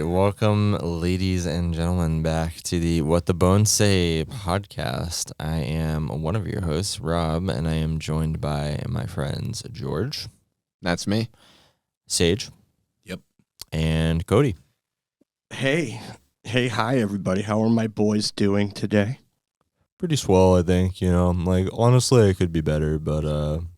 right, welcome, ladies and gentlemen, back to the What the Bones Say podcast. I am one of your hosts, Rob, and I am joined by my friends George. That's me. Sage. Yep. And Cody. Hey, hi, everybody. How are my boys doing today? Pretty swell, I think. Like, honestly, I could be better, but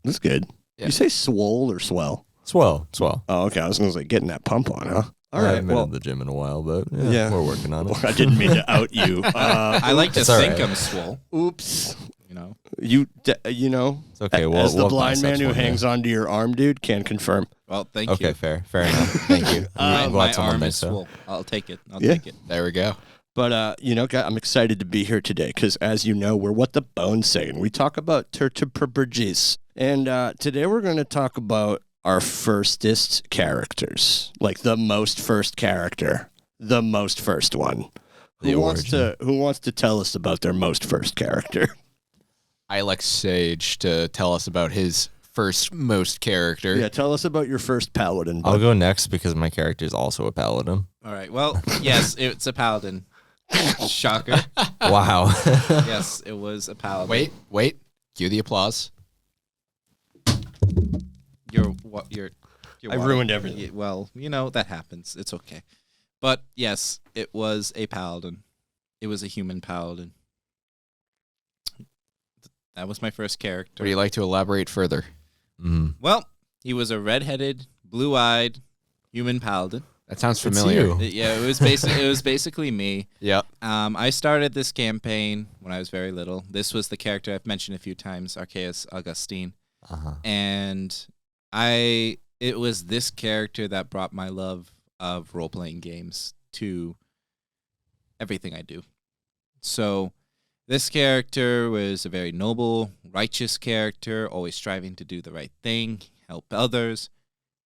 That's good. Yeah. You say swole or swell? swell. Oh, okay. I was going to say getting that pump on, huh? All I right. haven't been Well, in the gym in a while, but Yeah. we're working on it. I didn't mean to out you. I like to It's all think right. I'm swole. Oops. You know, It's okay. as the we'll blind man biceps who one day. hangs onto your arm, dude, can confirm. well, thank Okay, you. fair enough. Thank you. I'm glad My someone arm thinks is so. swole. I'll take it. Yeah. There we go. But, I'm excited to be here today because, as you know, we're What the Bones Say, and we talk about Turtlebergis. And today we're going to talk about our firstest characters, like the most first character, the most first one. The Who wants to tell us about their most first character? I like Sage to tell us about his first most character. Yeah, tell us about your first paladin. I'll bud. go next because my character is also a paladin. All right. Well, yes, it's a paladin. Shocker. Wow. Yes, it was a paladin. Wait. Cue the applause. Your I ruined everything. Well, that happens. It's okay. But yes, it was a paladin. It was a human paladin. That was my first character. Would you like to elaborate further? Mm. Well, he was a red-headed, blue-eyed human paladin. That sounds It's familiar. you. Yeah, it was basically me. Yep. I started this campaign when I was very little. This was the character I've mentioned a few times, Arceus Augustine, Uh-huh. and it was this character that brought my love of role-playing games to everything I do. So this character was a very noble, righteous character, always striving to do the right thing, help others.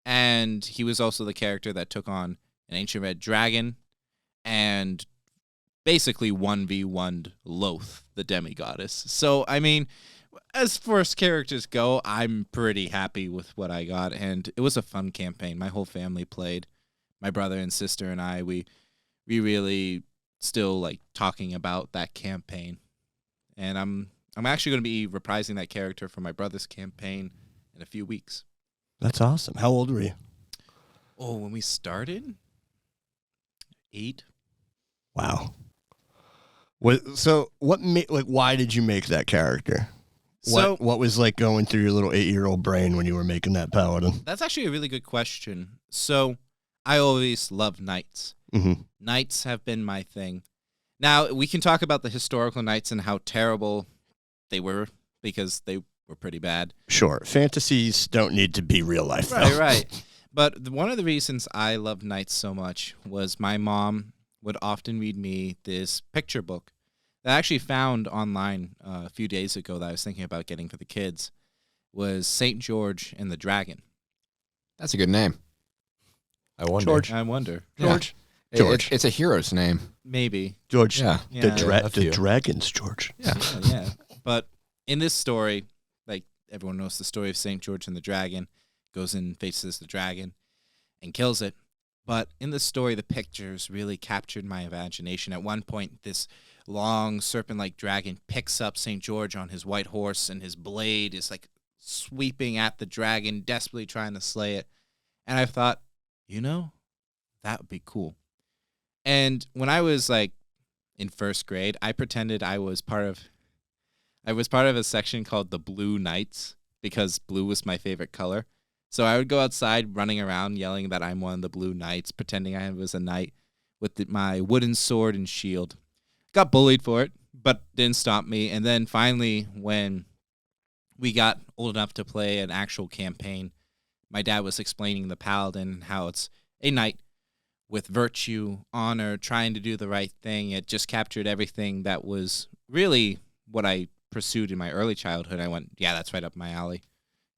And he was also the character that took on an ancient red dragon and basically 1v1'd Loth, the demigoddess. So, I mean, as first characters go, I'm pretty happy with what I got. And it was a fun campaign. My whole family played. My brother and sister and I, we really still like talking about that campaign. And I'm actually going to be reprising that character for my brother's campaign in a few weeks. That's awesome. How old were you? Oh, when we started? 8. Wow. Why did you make that character? So What was like going through your little 8-year-old brain when you were making that paladin? that's actually a really good question. So I always loved knights. Mm-hmm. Knights have been my thing. Now, we can talk about the historical knights and how terrible they were because they were pretty bad. Sure. Fantasies don't need to be real life. though. Right. But one of the reasons I loved knights so much was my mom would often read me this picture book that I actually found online a few days ago that I was thinking about getting for the kids. Was St. George and the Dragon. That's a good name. I wonder. George. I wonder. George. It- George. it's a hero's name. Maybe. George. Yeah. Yeah. a The few. dragons, George. Yeah. But in this story, like everyone knows the story of St. George and the Dragon, goes and faces the dragon and kills it. But in this story, the pictures really captured my imagination. At one point, this long serpent-like dragon picks up St. George on his white horse, and his blade is like sweeping at the dragon, desperately trying to slay it. And I thought, that would be cool. And when I was like in first grade, I pretended I was part of a section called the Blue Knights because blue was my favorite color. So I would go outside running around yelling that I'm one of the Blue Knights, pretending I was a knight with my wooden sword and shield. Got bullied for it, but didn't stop me. And then finally, when we got old enough to play an actual campaign, my dad was explaining the paladin, how it's a knight with virtue, honor, trying to do the right thing. It just captured everything that was really what I pursued in my early childhood. I went, yeah, that's right up my alley.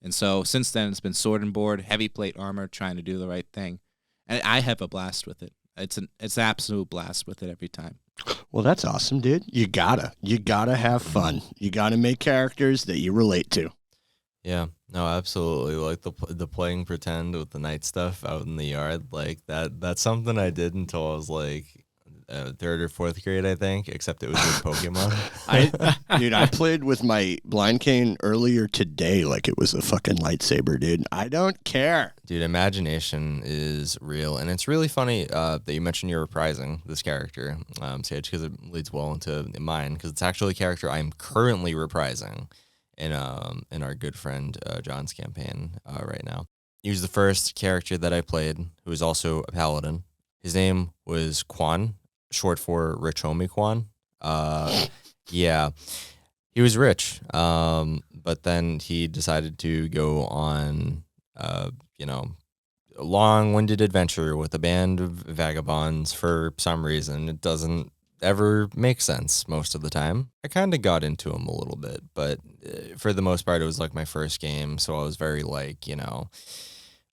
And so since then, it's been sword and board, heavy plate armor, trying to do the right thing. And I have a blast with it. It's an absolute blast with it every time. Well, that's awesome, dude. You gotta have fun. You gotta make characters that you relate to. Yeah. No, absolutely. Like the playing pretend with the night stuff out in the yard, like that's something I did until I was like third or fourth grade, I think. Except it was with Pokemon. Dude, I played with my blind cane earlier today like it was a fucking lightsaber, dude. I don't care. Dude, imagination is real, and it's really funny that you mentioned you're reprising this character, Sage, because it leads well into mine. Because it's actually a character I'm currently reprising in our good friend John's campaign right now. He was the first character that I played, who was also a paladin. His name was Quan, short for Rich Homie Quan. Yeah, he was rich, but then he decided to go on, a long-winded adventure with a band of vagabonds for some reason. It doesn't ever make sense most of the time. I kind of got into him a little bit, but for the most part, it was like my first game, so I was very like,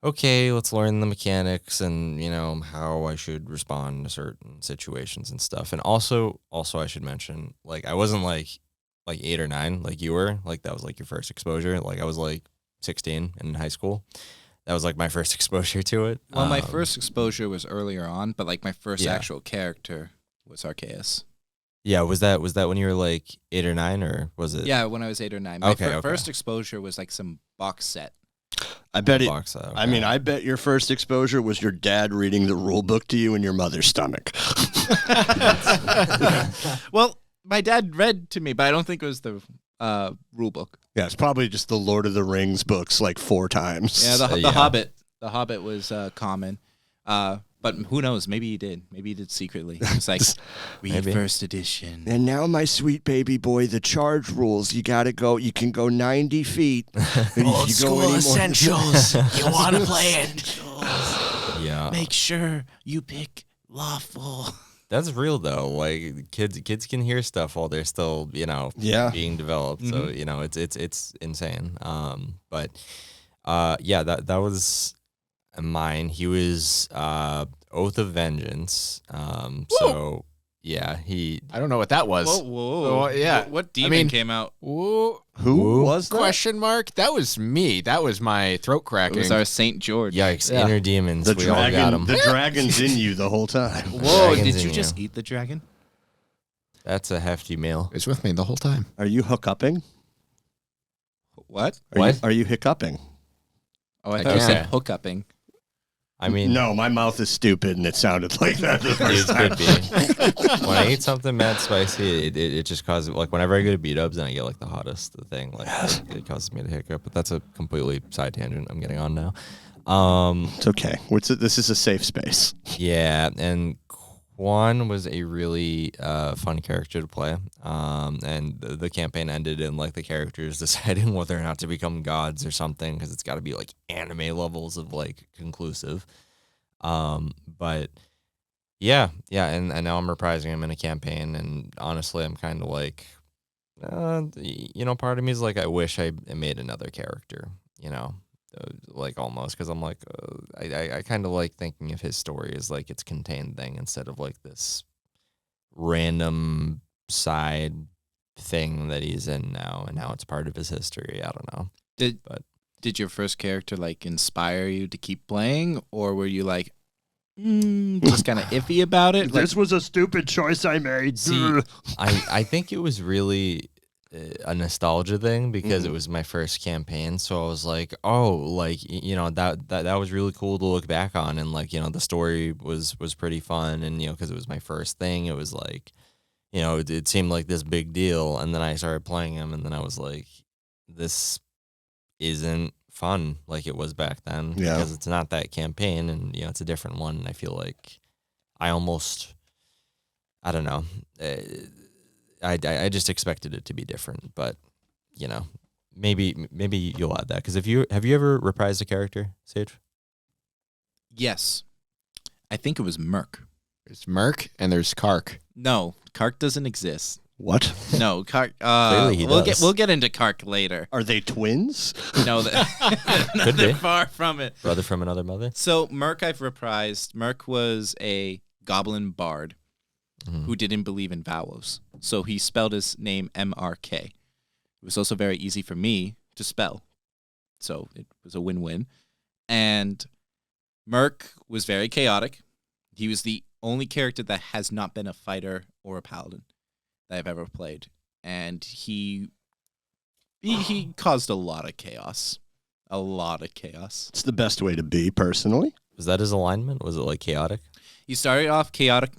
okay, let's learn the mechanics and, how I should respond to certain situations and stuff. And also I should mention, like, I wasn't like 8 or 9 like you were. Like, that was like your first exposure. Like, I was like 16 in high school. That was like my first exposure to it. Well, my first exposure was earlier on, but like my first Yeah. actual character was Arceus. Yeah, was that when you were like 8 or 9, or was it? Yeah, when I was 8 or 9. My Okay, okay. first exposure was like some box set. I bet it. Box set, I mean, okay. I bet your first exposure was your dad reading the rule book to you in your mother's stomach. Well, my dad read to me, but I don't think it was the rule book. Yeah, it's probably just the Lord of the Rings books like 4 times. Yeah, the Yeah. Hobbit. The Hobbit was common. But who knows? Maybe he did. Maybe he did secretly. It's like, read Maybe. first edition. And now, my sweet baby boy, the charge rules. You gotta go. You can go 90 feet. Old school essentials. You want to play it? Yeah. Make sure you pick lawful. That's real though. Like kids can hear stuff while they're still, Yeah. being developed. So, it's insane. But yeah, that was mine. He was Oath of Vengeance. So yeah, I don't know what that was. Whoa. Oh, yeah. What demon mean- came out? Whoa. Who Who? was that? Question mark? That was me. That was my throat It cracking. was our Saint George. yikes, Yeah. inner demons. The We all got dragon. them. The dragon's in you the whole time. Whoa, Dragons did you in just you. eat the dragon? That's a hefty meal. It's with me the whole time. Are you hiccuping? What? Are you hiccuping? Oh, I I thought you said can't. hookupping. I mean, No, my mouth is stupid, and it sounded like that the it first time. could be. When I eat something mad spicy, it just causes, like, whenever I go to B-dubs and I get like the hottest thing, like it causes me to hiccup. But that's a completely side tangent I'm getting on now. It's okay. This is a safe space. Yeah, and Quan was a really fun character to play. And the campaign ended in like the characters deciding whether or not to become gods or something, because it's got to be like anime levels of like conclusive. But yeah, and now I'm reprising him in a campaign, and honestly, I'm kind of like, part of me is like, I wish I made another character, like almost, because I'm like, I kind of like thinking of his story as like its contained thing instead of like this random side thing that he's in now, and now it's part of his history. I don't know. Did your first character like inspire you to keep playing, or were you like just kind of iffy about it? Like, This was a stupid choice I made. See, I think it was really a nostalgia thing because it was my first campaign, so I was like, oh, like, that was really cool to look back on, and like, the story was pretty fun, and because it was my first thing, it was like, it seemed like this big deal, and then I started playing him, and then I was like, this isn't fun like it was back then, Yeah. because it's not that campaign, and it's a different one, and I feel like I don't know. I just expected it to be different, but maybe you'll add that, because have you ever reprised a character, Sage? yes, I think it was Merc. There's Merc and there's Kark. No, Kark doesn't exist. What? No, Kark. Clearly he does. We'll get into Kark later. Are they twins? No, Could they're be. far from it. Brother from another mother? So Merc I've reprised. Merc was a goblin bard Mhm. who didn't believe in vowels. So he spelled his name M-R-K. It was also very easy for me to spell. so it was a win-win. And Merc was very chaotic. He was the only character that has not been a fighter or a paladin that I've ever played, and he caused a lot of chaos. A lot of chaos. It's the best way to be, personally. Was that his alignment? Was it like chaotic? He started off chaotic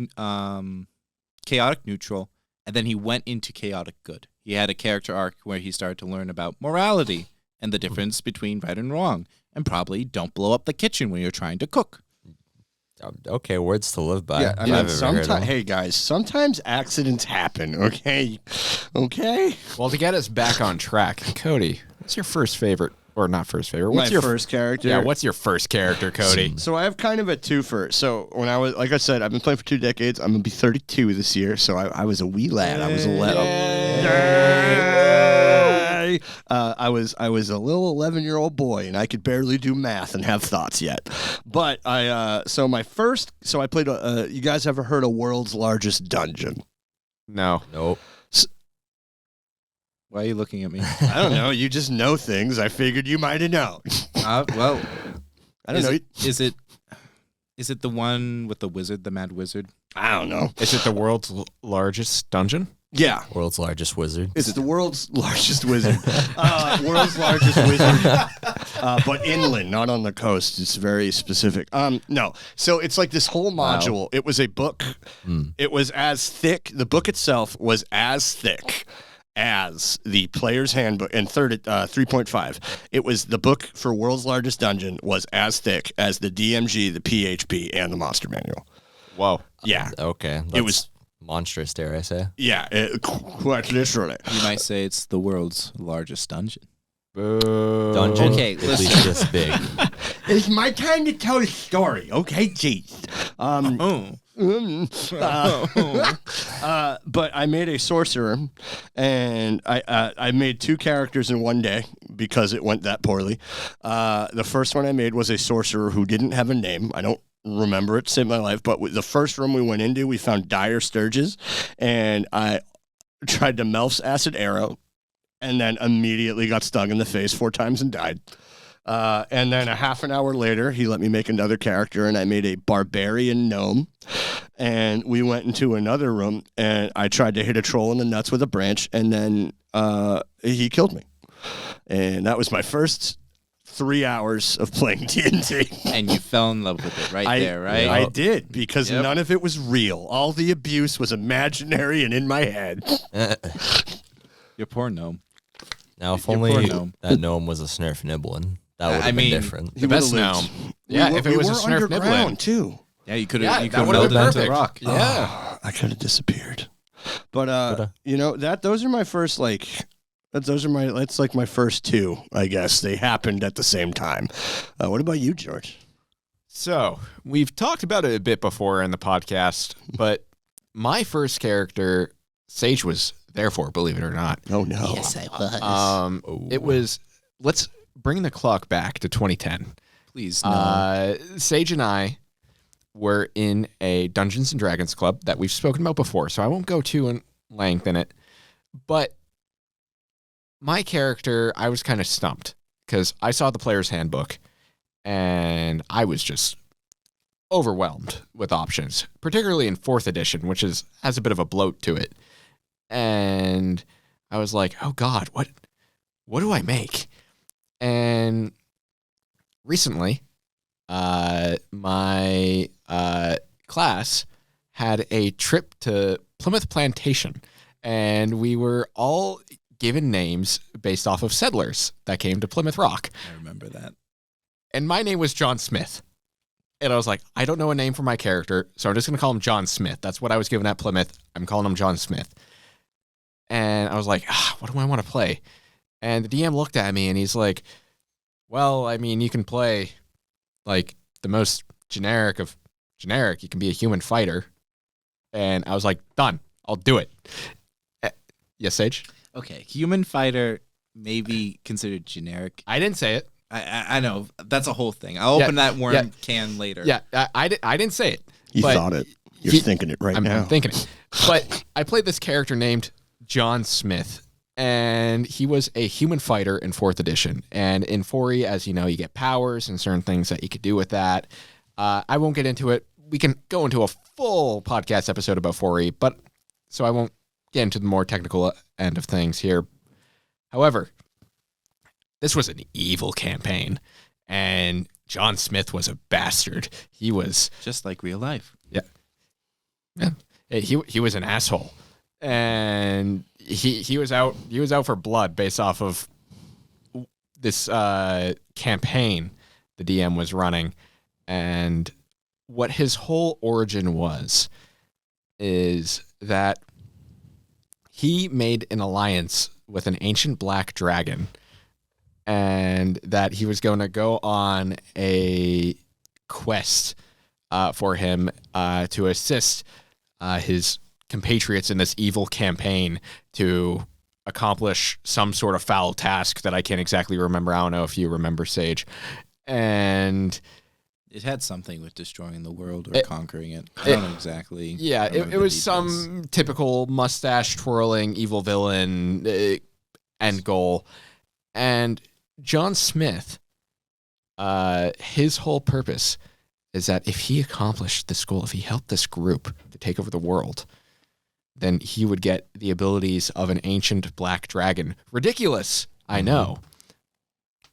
neutral, and then he went into chaotic good. He had a character arc where he started to learn about morality and the difference between right and wrong, and probably don't blow up the kitchen when you're trying to cook. Okay, words to live by. Yeah, I if mean, I've ever heard sometimes, them. hey guys, sometimes accidents happen. Okay, okay. Well, to get us back on track, Cody, what's your first favorite, or not first favorite? What's My your first character. Yeah, what's your first character, Cody? So I have kind of a twofer. So when I was, like I said, I've been playing for 2 decades. I'm gonna be 32 this year. So I was a wee lad. I was a I was a little 11-year-old boy, and I could barely do math and have thoughts yet. But I played. You guys ever heard of World's Largest Dungeon? No. Nope. Why are you looking at me? I don't know. You just know things. I figured you might have known. Well, I don't know. Is it the one with the wizard, the mad wizard? I don't know. Is it the world's largest dungeon? Yeah. World's largest wizard. It's the world's largest wizard. World's largest wizard, but inland, not on the coast. It's very specific. No. So it's like this whole module. Wow. It was a book. It was as thick. The book itself was as thick as the player's handbook, and 3.5. It was the book for World's Largest Dungeon was as thick as the DMG, the PHP, and the Monster Manual. Whoa. Yeah. Okay. It was monstrous, dare I say. Yeah, quite literally. You might say it's the world's largest dungeon. Boo. Dungeon. Okay, at listen. least this big. It's my time to tell a story. Okay, jeez. But I made a sorcerer, and I made 2 characters in one day because it went that poorly. The first one I made was a sorcerer who didn't have a name. I don't remember it, saved my life. But the first room we went into, we found dire sturges, and I tried to Melf's acid arrow, and then immediately got stung in the face 4 times and died. And then a half an hour later, he let me make another character, and I made a barbarian gnome. And we went into another room, and I tried to hit a troll in the nuts with a branch, and then he killed me. And that was my first 3 hours of playing D&D. And you fell in love with it there, right? I did, because none of it was real. All the abuse was imaginary and in my head. Your poor gnome. Now, if Your only poor gnome. that gnome was a Snurf Niblin, that would have been different. The best gnome. Yeah, if it was a Snurf underground Niblin. too. Yeah, you could have. Yeah, you that could have would've melted been into the perfect. rock. Yeah. I could have disappeared. But those are my first that's like my first 2, I guess. They happened at the same time. What about you, George? So, we've talked about it a bit before in the podcast, but my first character, Sage, was there for, believe it or not. Oh no. Yes, I was. It was, let's bring the clock back to 2010. Please, no. Sage and I were in a Dungeons and Dragons club that we've spoken about before, so I won't go too in length in it. But my character, I was kind of stumped because I saw the player's handbook and I was just overwhelmed with options, particularly in 4th edition, which has a bit of a bloat to it. And I was like, oh God, what do I make? And recently, my class had a trip to Plymouth Plantation, and we were all given names based off of settlers that came to Plymouth Rock. I remember that. And my name was John Smith. And I was like, I don't know a name for my character, so I'm just going to call him John Smith. That's what I was given at Plymouth. I'm calling him John Smith. And I was like, what do I want to play? And the DM looked at me and he's like, well, I mean, you can play like the most generic of generic. You can be a human fighter. And I was like, done. I'll do it. Yes, Sage? Okay, human fighter may be considered generic. I didn't say it. I know. That's a whole thing. I'll open that worm can later. Yeah, I didn't say it. You but thought it. You're thinking it right now. I'm thinking it. But I played this character named John Smith, and he was a human fighter in 4th edition. And in 4e, as you know, you get powers and certain things that you could do with that. I won't get into it. We can go into a full podcast episode about 4e, but so I won't get into the more technical end of things here. However, this was an evil campaign, and John Smith was a bastard. He was Just like real life. he was an asshole, and he was out for blood based off of this campaign the DM was running. And what his whole origin is that he made an alliance with an ancient black dragon, and that he was going to go on a quest for him to assist his compatriots in this evil campaign to accomplish some sort of foul task that I can't exactly remember. I don't know if you remember, Sage. And It had something with destroying the world or conquering it. I don't know exactly. Yeah, it was some typical mustache twirling evil villain end goal. And John Smith, his whole purpose is that if he accomplished this goal, if he helped this group to take over the world, then he would get the abilities of an ancient black dragon. Ridiculous, I know.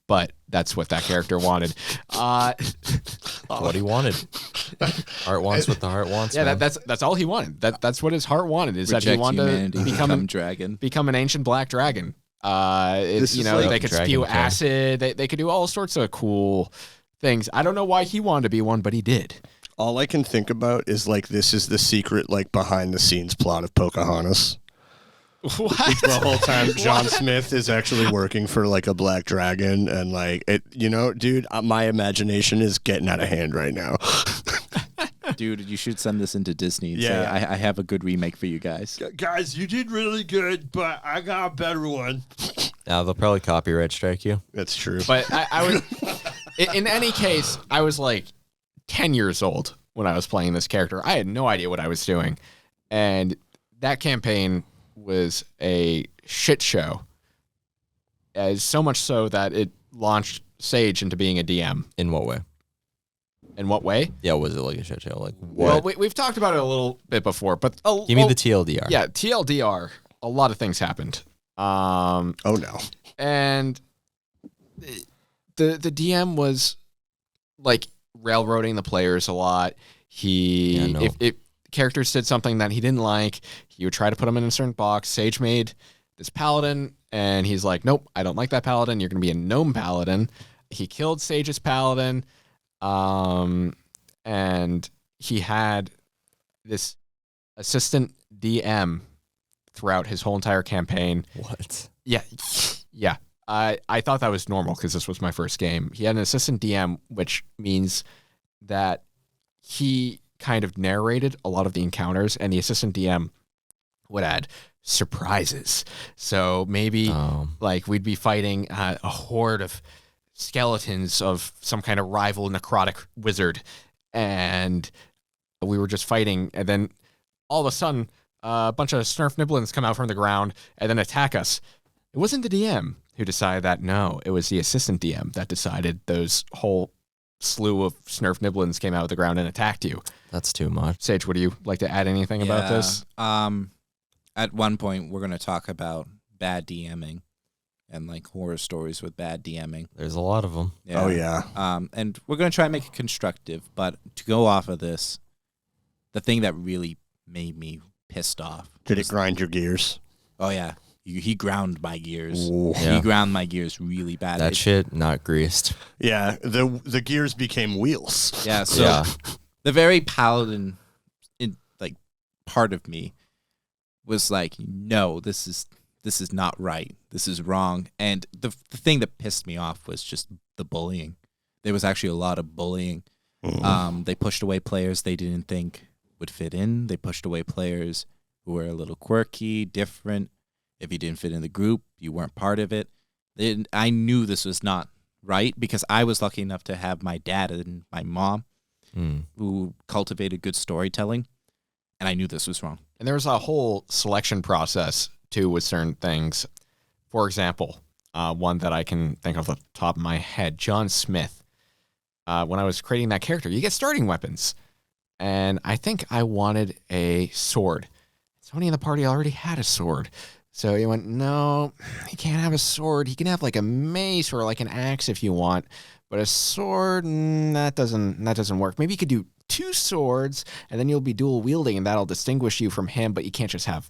But that's what that character wanted. What he wanted. Heart wants what the heart wants. Yeah, man. that's all he wanted. That's what his heart wanted, is that he Reject wanted humanity, to become dragon. become an ancient black dragon. This is like they could Dragon spew King. acid. They could do all sorts of cool things. I don't know why he wanted to be one, but he did. All I can think about is like this is the secret like behind the scenes plot of Pocahontas. What? The whole time John Smith is actually working for like a black dragon, and like it, dude, my imagination is getting out of hand right now. Dude, you should send this into Disney and say, Yeah. I have a good remake for you guys. Guys, you did really good, but I got a better one. Now they'll probably copyright strike you. That's true. But I was, in any case, I was like 10 years old when I was playing this character. I had no idea what I was doing, and that campaign was a shit show. As so much so that it launched Sage into being a DM. In what way? In what way? Yeah, was it like a shit show? Like Well, what? we've talked about it a little bit before, but Give me the TLDR. yeah, TLDR. A lot of things happened, oh no. and the DM was like railroading the players a lot. Yeah, no. If characters did something that he didn't like, he would try to put them in a certain box. Sage made this paladin, and he's like, "Nope, I don't like that paladin. You're going to be a gnome paladin." He killed Sage's paladin. And he had this assistant DM throughout his whole entire campaign. What? Yeah. I thought that was normal because this was my first game. He had an assistant DM, which means that he kind of narrated a lot of the encounters, and the assistant DM would add surprises. So maybe like we'd be fighting a horde of skeletons of some kind of rival necrotic wizard, and we were just fighting, and then all of a sudden a bunch of Snurf Nibblins come out from the ground and then attack us. It wasn't the DM who decided that. No, it was the assistant DM that decided those whole slew of Snurf Nibblins came out of the ground and attacked you. That's too much. Sage, would you like to add anything about this? At one point, we're going to talk about bad DMing and like horror stories with bad DMing. There's a lot of them. Oh yeah. And we're going to try and make it constructive, but to go off of this, the thing that really made me pissed off. Did it grind your gears? Oh yeah. He ground my gears. Ooh. Yeah. He ground my gears really bad. That shit not greased. Yeah, the gears became wheels. Yeah, so Yeah. the very paladin part of me was like, no, this is not right. This is wrong. And the thing that pissed me off was just the bullying. There was actually a lot of bullying. They pushed away players they didn't think would fit in. They pushed away players who were a little quirky, different. If you didn't fit in the group, you weren't part of it. I knew this was not right because I was lucky enough to have my dad and my mom who cultivated good storytelling, and I knew this was wrong. And there was a whole selection process too with certain things. For example, one that I can think of off the top of my head, John Smith. When I was creating that character, you get starting weapons. And I think I wanted a sword. Somebody in the party already had a sword. So he went, no, he can't have a sword. He can have like a mace or like an axe if you want. But a sword, that doesn't work. Maybe you could do 2 swords, and then you'll be dual wielding, and that'll distinguish you from him. But you can't just have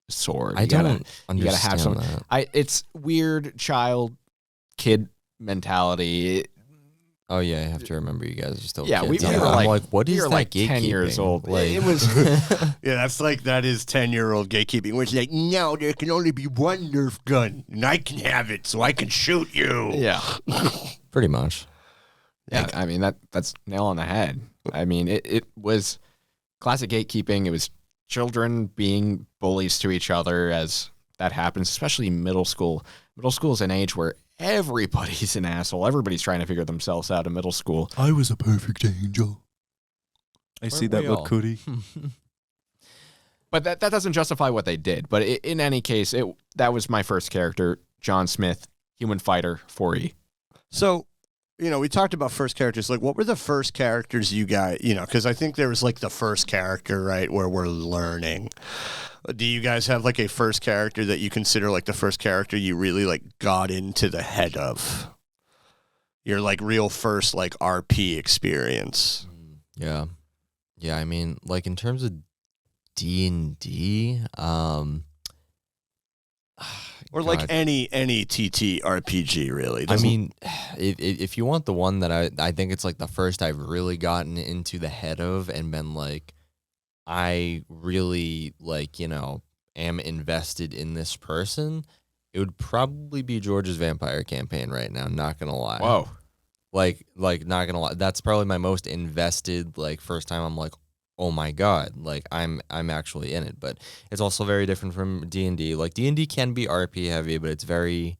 a sword. I don't understand that. It's weird kid mentality. Oh yeah, I have to remember you guys are still Yeah, kids. we were I'm like, what is we were that like 10 years gatekeeping? old. Like, It was Yeah, that is 10-year-old gatekeeping, which is like, no, there can only be one Nerf gun, and I can have it, so I can shoot you. yeah. pretty much. Yeah, I mean that's nail on the head. I mean it was classic gatekeeping. It was children being bullies to each other as that happens, especially middle school. Middle school is an age where everybody's an asshole. Everybody's trying to figure themselves out in middle school. I was a perfect angel. I see Weren't that we look, all? Cootie. But that doesn't justify what they did. But in any case, that was my first character, John Smith, human fighter, 4E. So, we talked about first characters. Like, what were the first characters you got? Because I think there was like the first character, right, where we're learning. Do you guys have like a first character that you consider like the first character you really like got into the head of? Your like real first like RP experience. Yeah. Yeah, I mean, like in terms of D&D, Or like God. any TT RPG, really. I mean, if you want the one that I think it's like the first I've really gotten into the head of and been like, I really like, am invested in this person, it would probably be George's vampire campaign right now. Not gonna lie. Whoa. Like not gonna lie. That's probably my most invested. Like first time I'm like, oh my god, like I'm actually in it. But it's also very different from D&D. Like D&D can be RP heavy, but it's very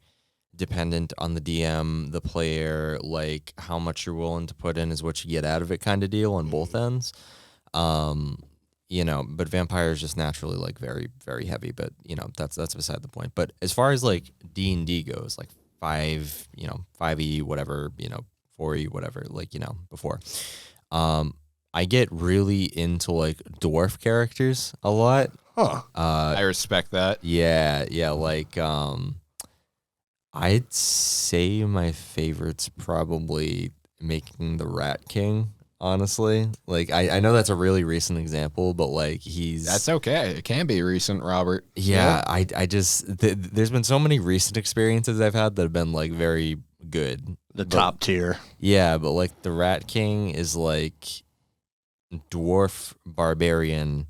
dependent on the DM, the player, like how much you're willing to put in is what you get out of it kind of deal on both ends. But vampire is just naturally like very, very heavy, but that's beside the point. But as far as like D&D goes, like 5E, whatever, 4E, whatever, like, before, I get really into like dwarf characters a lot. huh. I respect that. Yeah, like I'd say my favorite's probably making the Rat King, honestly. Like I know that's a really recent example, but like That's okay. It can be recent, Robert. yeah, I just there's been so many recent experiences I've had that have been like very good. The top tier. Yeah, but like the Rat King is like dwarf barbarian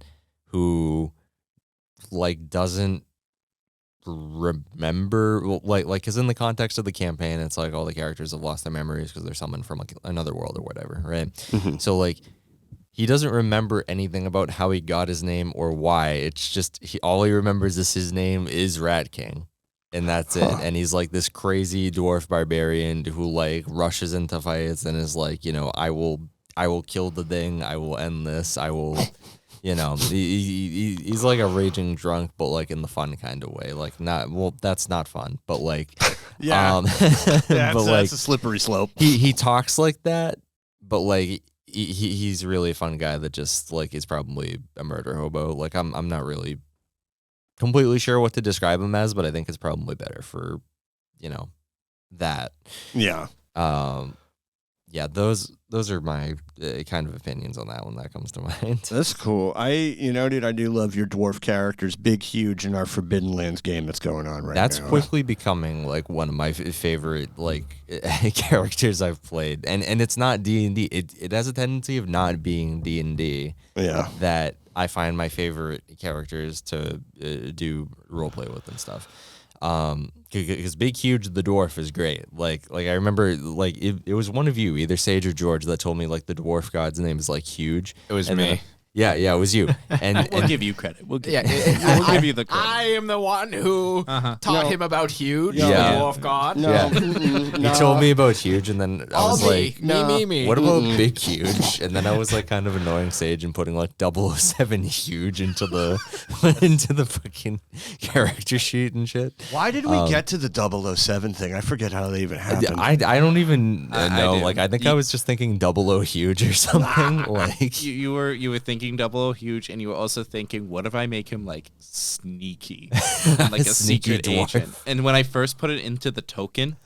who like doesn't remember like because in the context of the campaign it's like all the characters have lost their memories because they're summoned from like another world or whatever, right? So like he doesn't remember anything about how he got his name or why. It's just all he remembers is his name is Rat King, and that's it. And he's like this crazy dwarf barbarian who like rushes into fights and is like, I will kill the thing. I will end this. I will, he's like a raging drunk, but like in the fun kind of way. Like that's not fun, but like, Yeah. but like That's a slippery slope. he talks like that, but like he's really a fun guy that just like is probably a murder hobo. Like I'm not really completely sure what to describe him as, but I think it's probably better for, that. Yeah. Yeah, those are my kind of opinions on that one that comes to mind. That's cool. Dude, I do love your dwarf characters, big, huge, in our Forbidden Lands game that's going on right That's now. quickly becoming like one of my favorite like characters I've played, and it's not D&D. It has a tendency of not being D&D. Yeah. That I find my favorite characters to do role play with and stuff. Because Big Huge the dwarf is great. Like I remember it was one of you, either Sage or George, that told me like the dwarf god's name is like Huge. It was And me. then Yeah, it was you. And We'll give you credit. We'll give, Yeah, we'll give you the credit. I am the one who taught him about Huge, No. the Yeah. dwarf god. No, Yeah. mm-mm, he told me about Huge, and then I All was me, like, me. what about Big Huge? And then I was like kind of annoying Sage and putting like 007 Huge into the into the fucking character sheet and shit. Why did we get to the 007 thing? I forget how they even happened. I don't even I know. do. Like I think I was just thinking 00 Huge or something. Like You were thinking 00 Huge, and you were also thinking, what if I make him like sneaky, like a Sneaky secret dwarf. agent? And when I first put it into the token,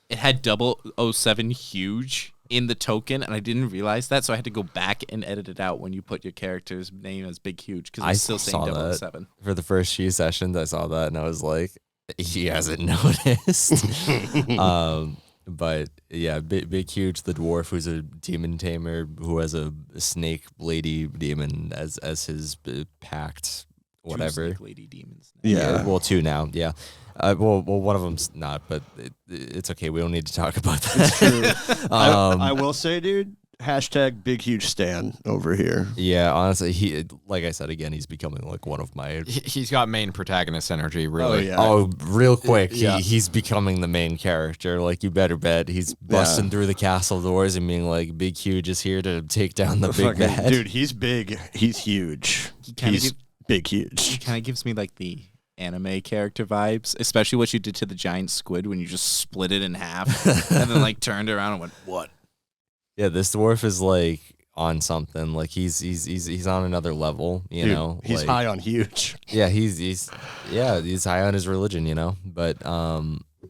it had 007 Huge in the token, and I didn't realize that, so I had to go back and edit it out when you put your character's name as Big Huge because I it's still saying saw that 007. for the first few sessions, I saw that and I was like, he hasn't noticed. But yeah, Big Huge, the dwarf who's a demon tamer who has a snake lady demon as his pact, whatever. Two snake lady demons. Yeah. Well, two now. Yeah. Well, one of them's not, but it's okay. We don't need to talk about that. I will say, dude, hashtag big huge stan over here. Yeah, honestly, he, like I said again, he's becoming like one of my. He's got main protagonist energy, really. yeah. Oh, real quick, Yeah. he's becoming the main character. Like you better bet he's busting through the castle doors and being like, "Big Huge is here to take down the big Fucking- bad." Dude, he's big. He's huge. kinda He's give- big It huge. kind of gives me like the anime character vibes, especially what you did to the giant squid when you just split it in half and then like turned around and went, "What?" Yeah, this dwarf is like on something. Like he's on another level. You Dude, know, he's like, high on huge. Yeah, he's high on his religion. You know, but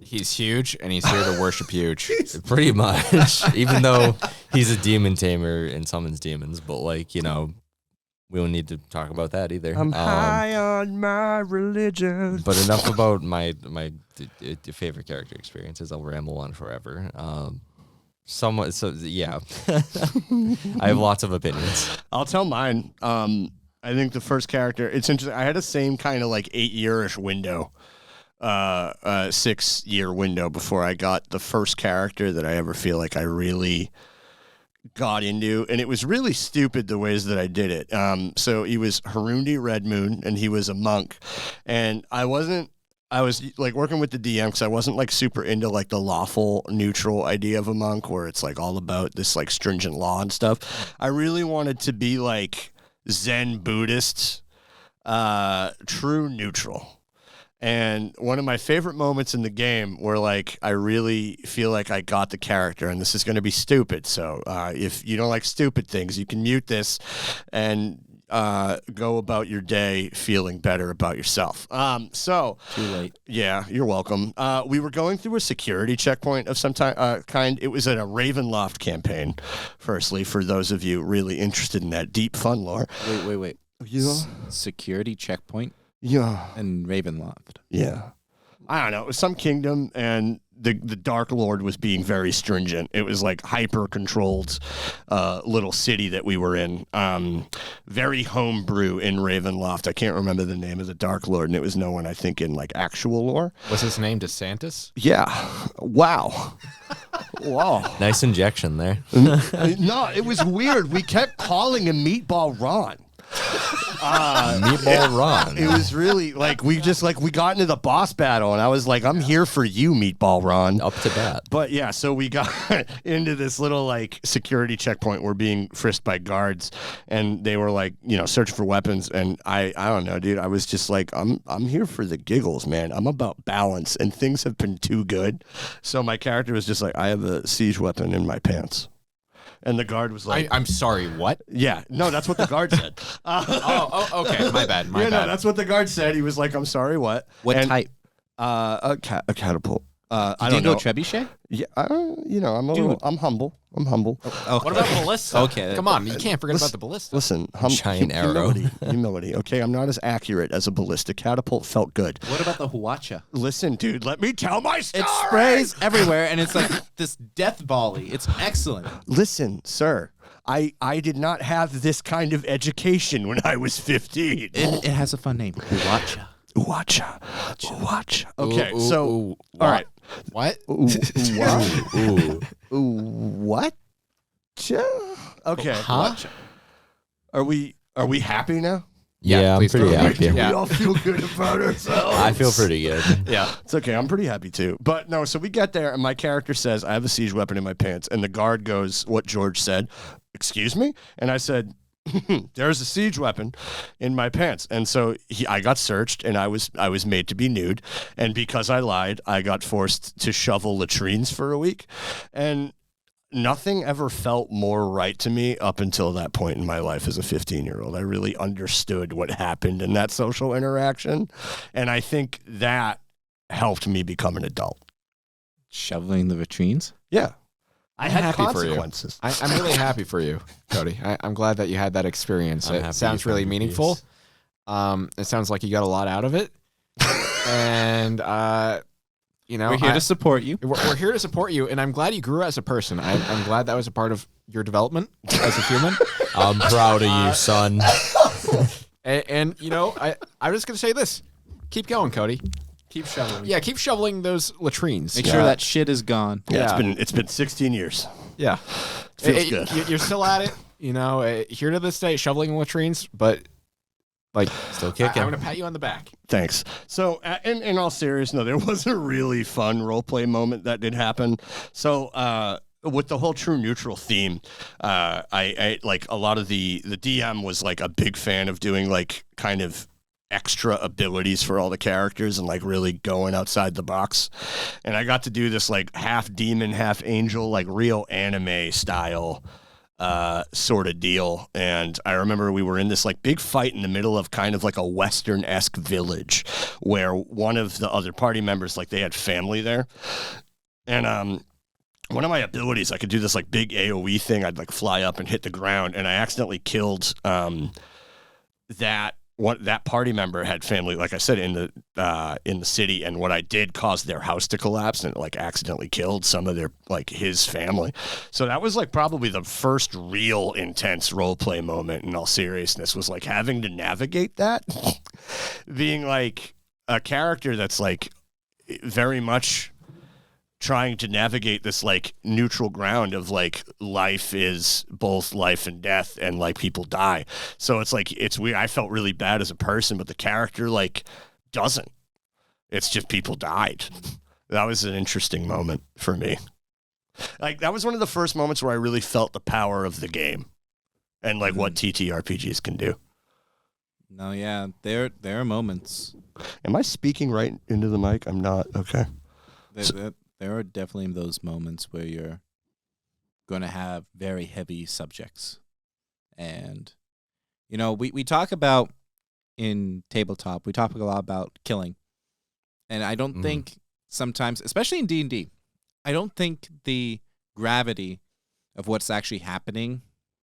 He's huge, and he's here to worship Huge. pretty much. Even though he's a demon tamer and summons demons, but like we don't need to talk about that either. I'm high on my religion. But enough about my favorite character experiences. I'll ramble on forever. Somewhat. So yeah, I have lots of opinions. I'll tell mine. I think the first character, it's interesting. I had the same kind of like 8-year-ish window, 6-year window before I got the first character that I ever feel like I really got into, and it was really stupid the ways that I did it. So he was Harundi Red Moon, and he was a monk, and I was like working with the DM because I wasn't like super into like the lawful neutral idea of a monk where it's like all about this like stringent law and stuff. I really wanted to be like Zen Buddhist, true neutral. And one of my favorite moments in the game where like I really feel like I got the character, and this is going to be stupid. So if you don't like stupid things, you can mute this and go about your day feeling better about yourself. So Too late. yeah, you're welcome. We were going through a security checkpoint of some kind. It was at a Ravenloft campaign, firstly, for those of you really interested in that deep fun lore. Wait. Yeah. Security checkpoint Yeah. and Ravenloft. Yeah. I don't know. It was some kingdom, and the Dark Lord was being very stringent. It was like hyper-controlled little city that we were in. Very homebrew in Ravenloft. I can't remember the name of the Dark Lord, and it was no one, I think, in like actual lore. Was his name DeSantis? Yeah. Wow. Wow. Nice injection there. No, it was weird. We kept calling him Meatball Ron. Meatball Ron. It was really like we got into the boss battle, and I was like, I'm here for you, Meatball Ron. Up to bat. But yeah, so we got into this little like security checkpoint. We're being frisked by guards, and they were like, searching for weapons. And I don't know, dude. I was just like, I'm here for the giggles, man. I'm about balance, and things have been too good. So my character was just like, I have a siege weapon in my pants. And the guard was like, I'm sorry, what? yeah, no, that's what the guard said. Okay, my bad, my Yeah, bad. no, that's what the guard said. He was like, I'm sorry, what? What And, type? A catapult. I Did don't you go know. trebuchet? Yeah, I'm humble. Oh, What about ballista? Okay. Come on, you can't forget about the ballista. Listen, Giant arrow. humility. Okay, I'm not as accurate as a ballista. Catapult felt good. What about the Huacha? Listen, dude, let me tell my story. It sprays everywhere, and it's like this death volley. It's excellent. Listen, sir, I did not have this kind of education when I was 15. It has a fun name. Huacha. Watch. Okay, Ooh, so ooh, all right. What? What? Okay. Huh? Are we Are we happy now? Yeah, I'm please pretty go. happy. Yeah. We all feel good about ourselves. I feel pretty good. Yeah. It's okay. I'm pretty happy too. But no, so we get there, and my character says, I have a siege weapon in my pants. And the guard goes, what George said, excuse me? And I said, there's a siege weapon in my pants. And so I got searched, and I was made to be nude. And because I lied, I got forced to shovel latrines for a week. And nothing ever felt more right to me up until that point in my life as a 15-year-old. I really understood what happened in that social interaction. And I think that helped me become an adult. Shoveling the latrines? Yeah. I I'm had happy for you. consequences. I'm really happy for you, Cody. I'm glad that you had that experience. I'm It happy sounds you really found your meaningful. peace. It sounds like you got a lot out of it. And, you know, We're here to support you. we're here to support you. And I'm glad you grew as a person. I'm glad that was a part of your development as a human. I'm proud of you, son. And you know, I'm just going to say this. Keep going, Cody. Keep shoveling. Yeah, keep shoveling those latrines. Make sure that shit is gone. Yeah, Yeah. it's been 16 years. Yeah. Feels good. You're still at it, you know, here to this day, shoveling latrines, but like, Still I'm kicking. going to pat you on the back. Thanks. So, in all seriousness, no, there was a really fun role play moment that did happen. So, with the whole true neutral theme, I like a lot of the DM was like a big fan of doing like kind of extra abilities for all the characters and like really going outside the box. And I got to do this like half demon, half angel, like real anime style sort of deal. And I remember we were in this like big fight in the middle of kind of like a Western-esque village where one of the other party members, like they had family there. And one of my abilities, I could do this like big AoE thing. I'd like fly up and hit the ground, and I accidentally killed that party member had family, like I said, in the city, and what I did caused their house to collapse, and it like accidentally killed some of their like his family. So that was like probably the first real intense role play moment. In all seriousness, was like having to navigate that, being like a character that's like very much trying to navigate this like neutral ground of like life is both life and death, and like people die. So it's like, it's weird. I felt really bad as a person, but the character like doesn't. It's just people died. That was an interesting moment for me. Like that was one of the first moments where I really felt the power of the game and like what TTRPGs can do. No, yeah, there are moments. Am I speaking right into the mic? I'm not. Okay. There are definitely those moments where you're going to have very heavy subjects. And, you know, we talk about in tabletop, we talk a lot about killing. And I don't think sometimes, especially in D&D, I don't think the gravity of what's actually happening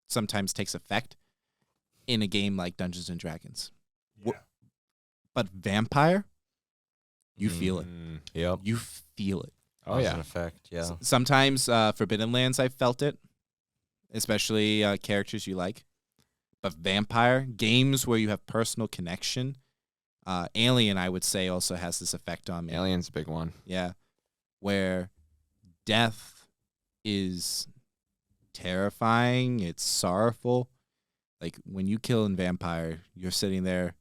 sometimes takes effect in a game like Dungeons and Dragons. Yeah. But vampire, you feel it. Yep. You feel it. Oh, Cause yeah. and effect. Yeah. Sometimes Forbidden Lands, I felt it, especially characters you like. But vampire games where you have personal connection, Alien, I would say, also has this effect on me. Alien's a big one. Yeah, where death is terrifying. It's sorrowful. Like when you kill in Vampire, you're sitting there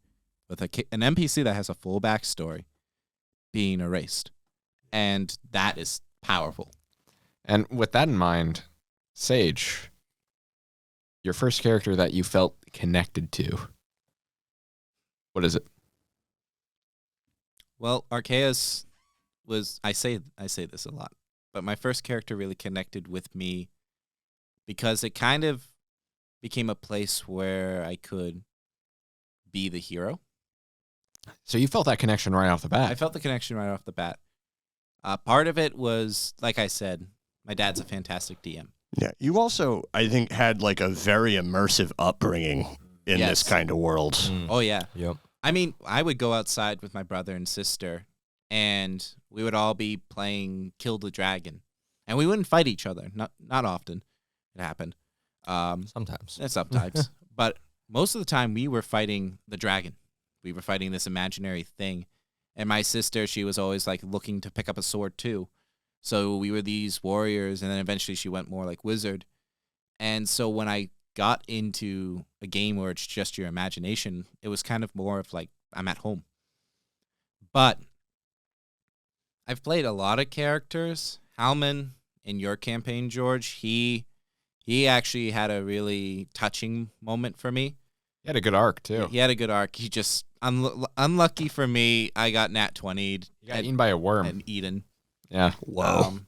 with an NPC that has a full backstory being erased. And that is powerful. And with that in mind, Sage, your first character that you felt connected to, what is it? Well, Arceus was, I say this a lot, but my first character really connected with me because it kind of became a place where I could be the hero. So you felt that connection right off the bat. I felt the connection right off the bat. Part of it was, like I said, my dad's a fantastic DM. Yeah. You also, I think, had like a very immersive upbringing in Yes. this kind of world. Oh, yeah. Yep. I mean, I would go outside with my brother and sister, and we would all be playing Kill the Dragon. And we wouldn't fight each other. Not often. It happened. Sometimes. Sometimes. But most of the time, we were fighting the dragon. We were fighting this imaginary thing. And my sister, she was always like looking to pick up a sword too. So we were these warriors, and then eventually she went more like wizard. And so when I got into a game where it's just your imagination, it was kind of more of like I'm at home. But I've played a lot of characters. Halman in your campaign, George, he actually had a really touching moment for me. He had a good arc too. He had a good arc. He just unlucky for me. I got nat 20'd. He got eaten by a worm. And Eden. Yeah. Whoa.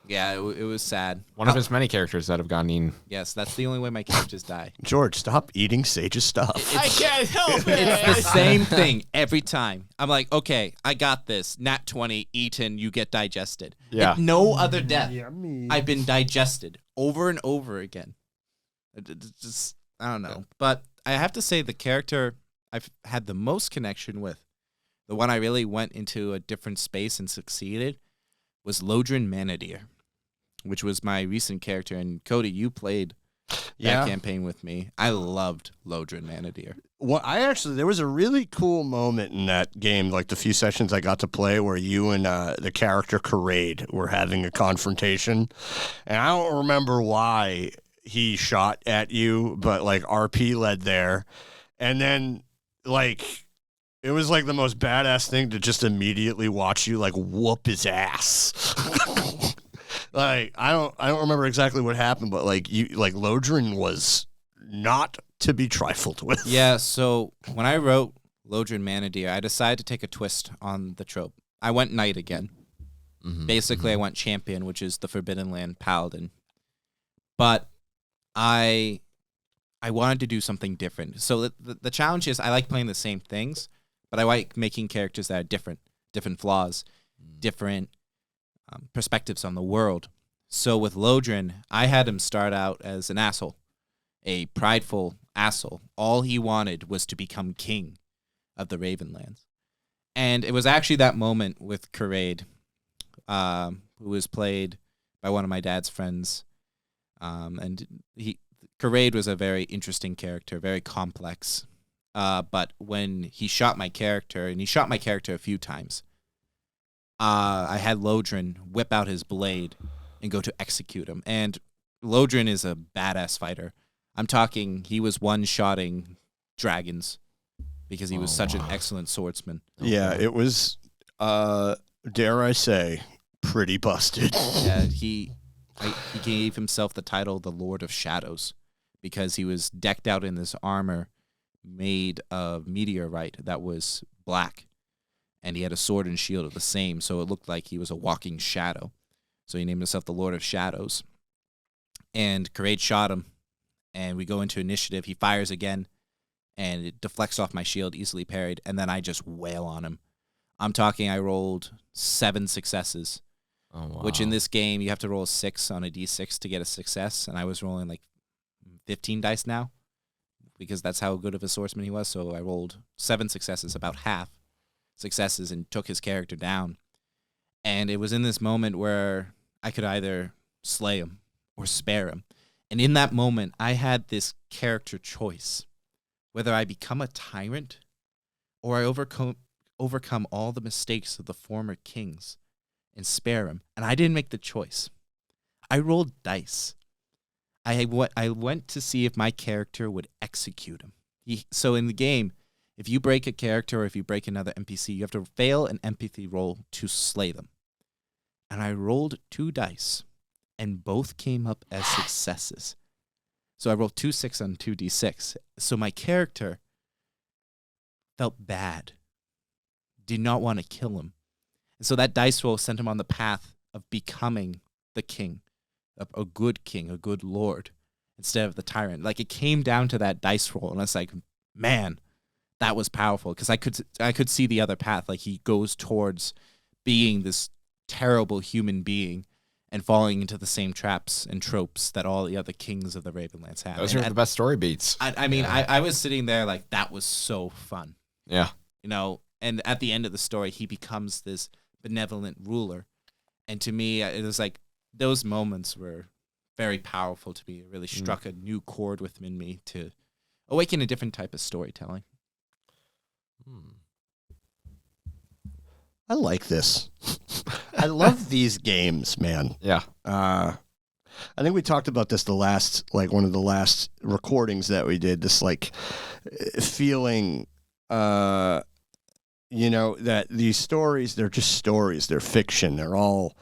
Yeah, it was sad. One of his many characters that have gotten eaten. Yes, that's the only way my characters die. George, stop eating Sage's stuff. I can't help It's the same thing every time. I'm like, okay, I got this. Nat 20, eaten, you get digested. Yeah. No other death. Yummy. I've been digested over and over again. It's just, I don't know. But I have to say the character I've had the most connection with, the one I really went into a different space and succeeded, was Lodrin Manadir, which was my recent character. And Cody, you played that campaign with me. I loved Lodrin Manadir. Well, there was a really cool moment in that game, like the few sessions I got to play, where you and the character Karade were having a confrontation, and I don't remember why he shot at you, but like RP led there, and then like it was like the most badass thing to just immediately watch you like whoop his ass. Like I don't remember exactly what happened, but like Lodrin was not to be trifled with. Yeah, so when I wrote Lodrin Manadir, I decided to take a twist on the trope. I went knight again. Basically, I went champion, which is the Forbidden Land paladin. But I wanted to do something different. So the challenge is I like playing the same things, but I like making characters that are different flaws, different perspectives on the world. So with Lodrin, I had him start out as an asshole, a prideful asshole. All he wanted was to become king of the Ravenlands. And it was actually that moment with Karade, who was played by one of my dad's friends. And Karade was a very interesting character, very complex. But when he shot my character, and he shot my character a few times, I had Lodrin whip out his blade and go to execute him. And Lodrin is a badass fighter. I'm talking, he was one-shotting dragons because he was such an excellent swordsman. Yeah, it was, dare I say, pretty busted. Yeah, he gave himself the title the Lord of Shadows because he was decked out in this armor made of meteorite that was black. And he had a sword and shield of the same, so it looked like he was a walking shadow. So he named himself the Lord of Shadows. And Karade shot him, and we go into initiative. He fires again, and it deflects off my shield, easily parried, and then I just wail on him. I'm talking I rolled 7 successes, which in this game, you have to roll 6 on a d6 to get a success, and I was rolling like 15 dice now, because that's how good of a swordsman he was. So I rolled 7 successes, about half successes, and took his character down. And it was in this moment where I could either slay him or spare him. And in that moment, I had this character choice, whether I become a tyrant or I overcome all the mistakes of the former kings and spare him. And I didn't make the choice. I rolled dice. I went to see if my character would execute him. So in the game, if you break a character or if you break another NPC, you have to fail an empathy roll to slay them. And I rolled 2 dice, and both came up as successes. So I rolled 2 6 on 2d6. So my character felt bad, did not want to kill him. And so that dice roll sent him on the path of becoming the king, a good king, a good lord, instead of the tyrant. Like, it came down to that dice roll, and I was like, man, that was powerful, because I could see the other path. Like, he goes towards being this terrible human being and falling into the same traps and tropes that all the other kings of the Ravenlands had. Those are the best story beats. I mean, I was sitting there like, that was so fun. Yeah. You know, and at the end of the story, he becomes this benevolent ruler. And to me, it was like, those moments were very powerful to me. It really struck a new chord within me to awaken a different type of storytelling. I like this. I love these games, man. Yeah. I think we talked about this one of the last recordings that we did. This feeling, that these stories, they're just stories. They're fiction. They're all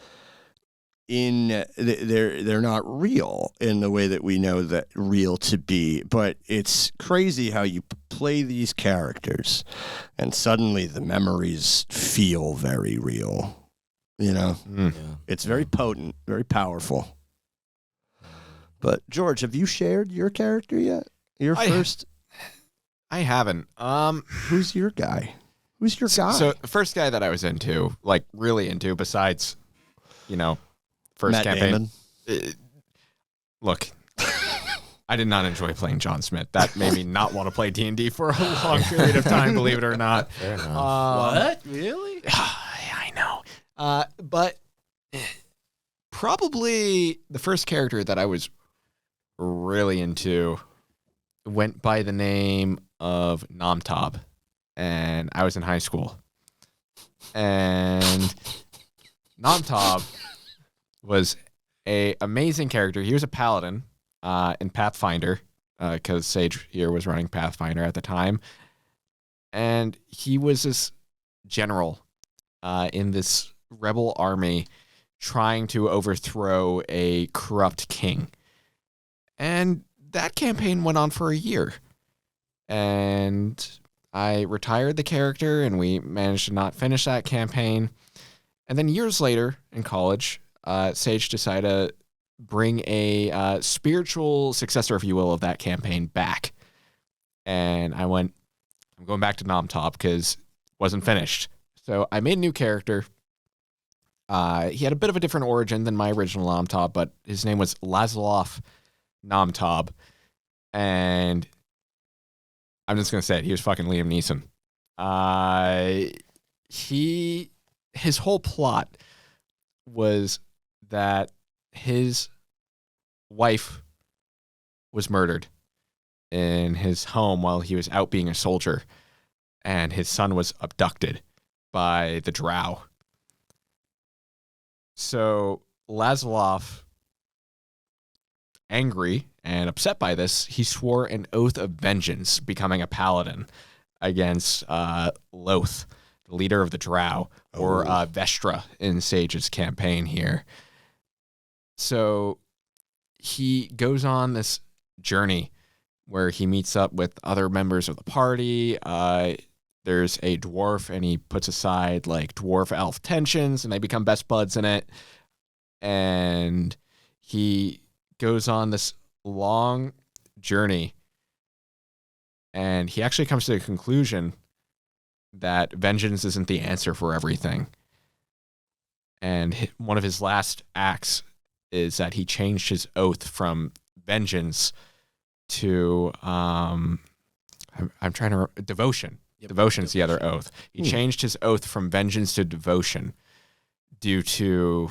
they're not real in the way that we know that real to be. But it's crazy how you play these characters, and suddenly the memories feel very real. It's very potent, very powerful. But George, have you shared your character yet? First? I haven't. Who's your guy? Who's your guy? So the first guy that I was into, like really into, besides, first Matt campaign. Damon. Look, I did not enjoy playing John Smith. That made me not want to play D&D for a long period of time, believe it or not. Fair enough. What? Really? I know. But probably the first character that I was really into went by the name of Namtab, and I was in high school. And Namtab was a amazing character. He was a paladin in Pathfinder, because Sage here was running Pathfinder at the time. And he was this general in this rebel army trying to overthrow a corrupt king. And that campaign went on for a year. And I retired the character, and we managed to not finish that campaign. And then years later in college, Sage decided to bring a spiritual successor, if you will, of that campaign back. And I'm going back to Namtab because it wasn't finished. So I made a new character. He had a bit of a different origin than my original Namtab, but his name was Laszlof Namtab. And I'm just going to say it. He was fucking Liam Neeson. His whole plot was that his wife was murdered in his home while he was out being a soldier, and his son was abducted by the Drow. So Laszlof, angry and upset by this, he swore an oath of vengeance, becoming a paladin against Loth, the leader of the Drow, or Vestra in Sage's campaign here. So he goes on this journey where he meets up with other members of the party. There's a dwarf, and he puts aside like dwarf-elf tensions, and they become best buds in it. And he goes on this long journey, and he actually comes to the conclusion that vengeance isn't the answer for everything. And one of his last acts is that he changed his oath from vengeance to I'm trying to devotion. Yep. Devotion's the other oath. He changed his oath from vengeance to devotion due to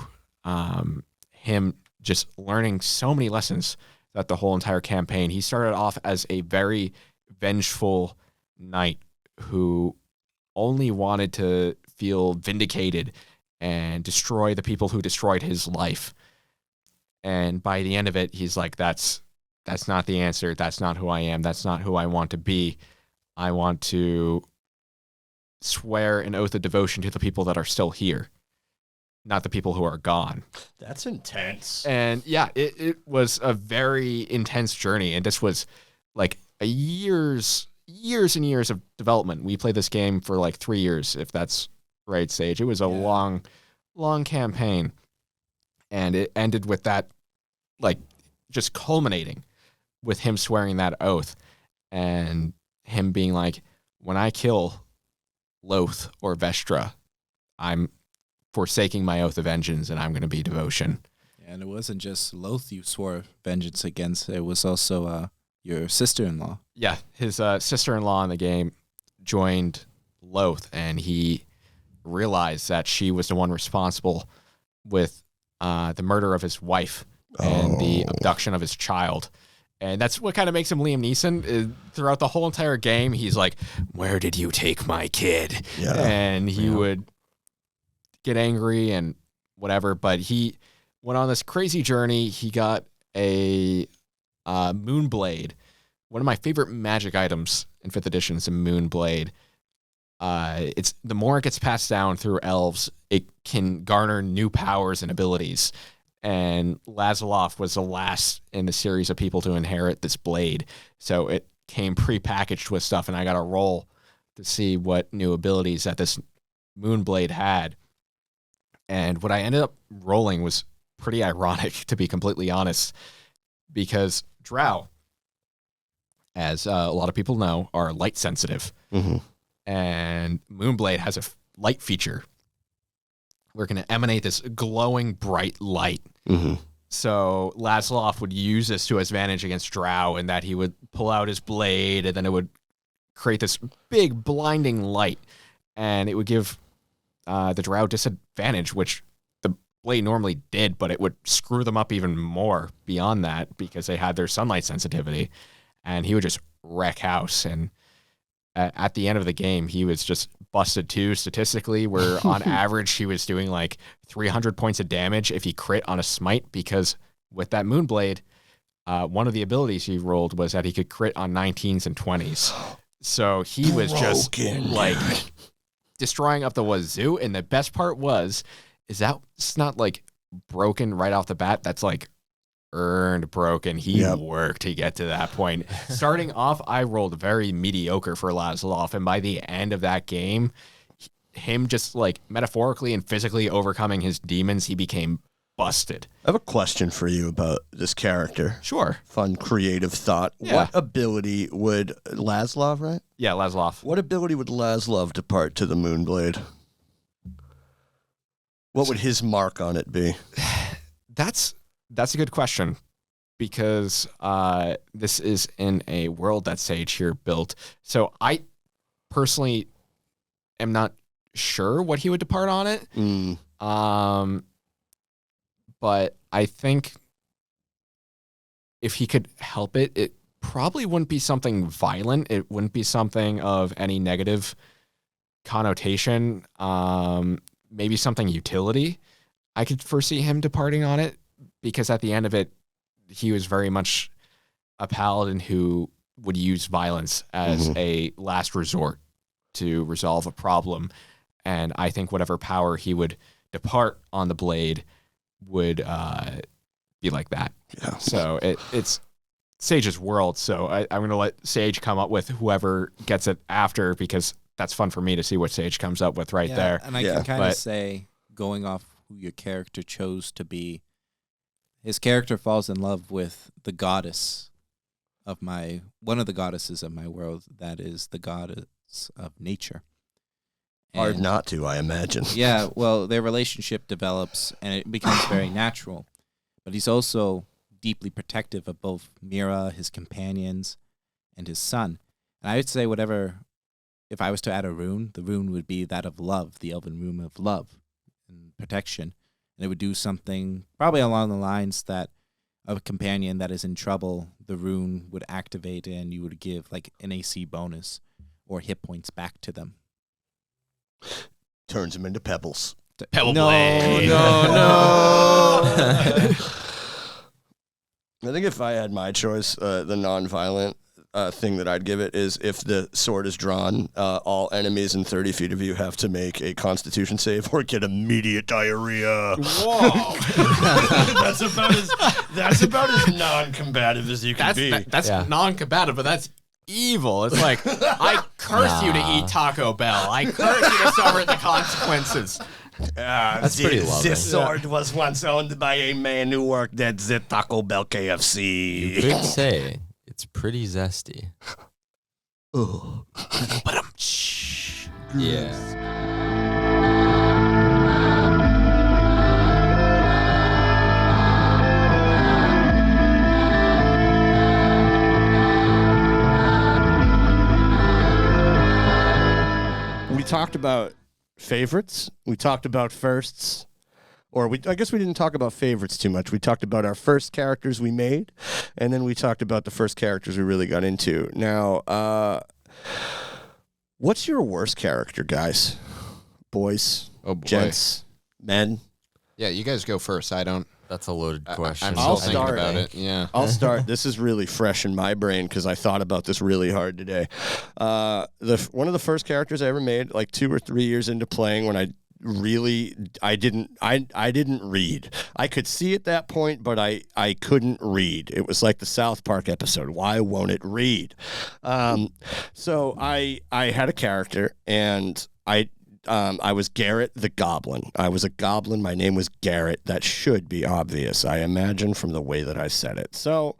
him just learning so many lessons throughout the whole entire campaign. He started off as a very vengeful knight who only wanted to feel vindicated and destroy the people who destroyed his life. And by the end of it, he's like, that's not the answer. That's not who I am. That's not who I want to be. I want to swear an oath of devotion to the people that are still here, not the people who are gone. That's intense. And yeah, it was a very intense journey. And this was like years and years of development. We played this game for like 3 years, if that's right, Sage. It was a long campaign. And it ended with that, like, just culminating with him swearing that oath and him being like, when I kill Loth or Vestra, I'm forsaking my oath of vengeance, and I'm going to be devotion. And it wasn't just Loth you swore vengeance against. It was also your sister-in-law. Yeah, his sister-in-law in the game joined Loth, and he realized that she was the one responsible with the murder of his wife and the abduction of his child. And that's what kind of makes him Liam Neeson. Throughout the whole entire game, he's like, where did you take my kid? Yeah. And he would get angry and whatever. But went on this crazy journey. He got a Moonblade. One of my favorite magic items in 5th edition is a Moonblade. It's the more it gets passed down through elves, it can garner new powers and abilities. And Lazloff was the last in the series of people to inherit this blade. So it came pre-packaged with stuff, and I got a roll to see what new abilities that this Moonblade had. And what I ended up rolling was pretty ironic, to be completely honest, because Drow, as a lot of people know, are light sensitive. Mm-hmm. And Moonblade has a light feature. We're going to emanate this glowing, bright light. Mm-hmm. So Lazloff would use this to his advantage against Drow, in that he would pull out his blade, and then it would create this big, blinding light. And it would give the Drow disadvantage, which the blade normally did, but it would screw them up even more beyond that because they had their sunlight sensitivity. And he would just wreck house. And at the end of the game, he was just busted too, statistically, where on average he was doing like 300 points of damage if he crit on a smite, because with that Moonblade, one of the abilities he rolled was that he could crit on 19s and 20s. So he was just like destroying up the wazoo. And the best part is that it's not like broken right off the bat. That's like earned broken. He worked to get to that point. Starting off, I rolled very mediocre for Lazloff, and by the end of that game, him just like metaphorically and physically overcoming his demons, he became busted. I have a question for you about this character. Sure. Fun, creative thought. Yeah. What ability would Lazloff, right? Yeah, Lazloff. What ability would Lazloff depart to the Moonblade? What would his mark on it be? That's a good question, because this is in a world that Sage here built. So I personally am not sure what he would depart on it. But I think if he could help it, it probably wouldn't be something violent. It wouldn't be something of any negative connotation. Maybe something utility. I could foresee him departing on it, because at the end of it, he was very much a paladin who would use violence as a last resort to resolve a problem. And I think whatever power he would depart on the blade would be like that. Yeah. So it's Sage's world. So I'm going to let Sage come up with whoever gets it after, because that's fun for me to see what Sage comes up with there. And I can kind of say, going off who your character chose to be, his character falls in love with the goddess of one of the goddesses of my world, that is the goddess of nature. Hard not to, I imagine. Yeah, well, their relationship develops and it becomes very natural. But he's also deeply protective of both Mira, his companions, and his son. And I would say if I was to add a rune, the rune would be that of love, the elven rune of love and protection. And it would do something probably along the lines that of a companion that is in trouble, the rune would activate and you would give like an AC bonus or hit points back to them. Turns him into pebbles. Pebble No. I think if I had my choice, the non-violent thing that I'd give it is, if the sword is drawn, all enemies in 30 feet of you have to make a Constitution save or get immediate diarrhea. Whoa. That's about as non-combative as you can be. That's non-combative, but that's evil. It's like, I curse you to eat Taco Bell. I curse you to suffer the consequences. That's pretty lovely. This sword was once owned by a man who worked at the Taco Bell KFC. You could say it's pretty zesty. Ugh. Yeah. We talked about favorites. We talked about firsts. I guess we didn't talk about favorites too much. We talked about our first characters we made, and then we talked about the first characters we really got into. Now, what's your worst character, guys? Boys, Oh boy. gents, men? Yeah, you guys go first. I don't That's a loaded question. I'm still I'll thinking start. about it. Yeah. I'll start. This is really fresh in my brain because I thought about this really hard today. One of the first characters I ever made, like 2 or 3 years into playing, when I didn't read. I could see at that point, but I couldn't read. It was like the South Park episode. Why won't it read? So I had a character, and I was Garrett the Goblin. I was a goblin. My name was Garrett. That should be obvious, I imagine, from the way that I said it. So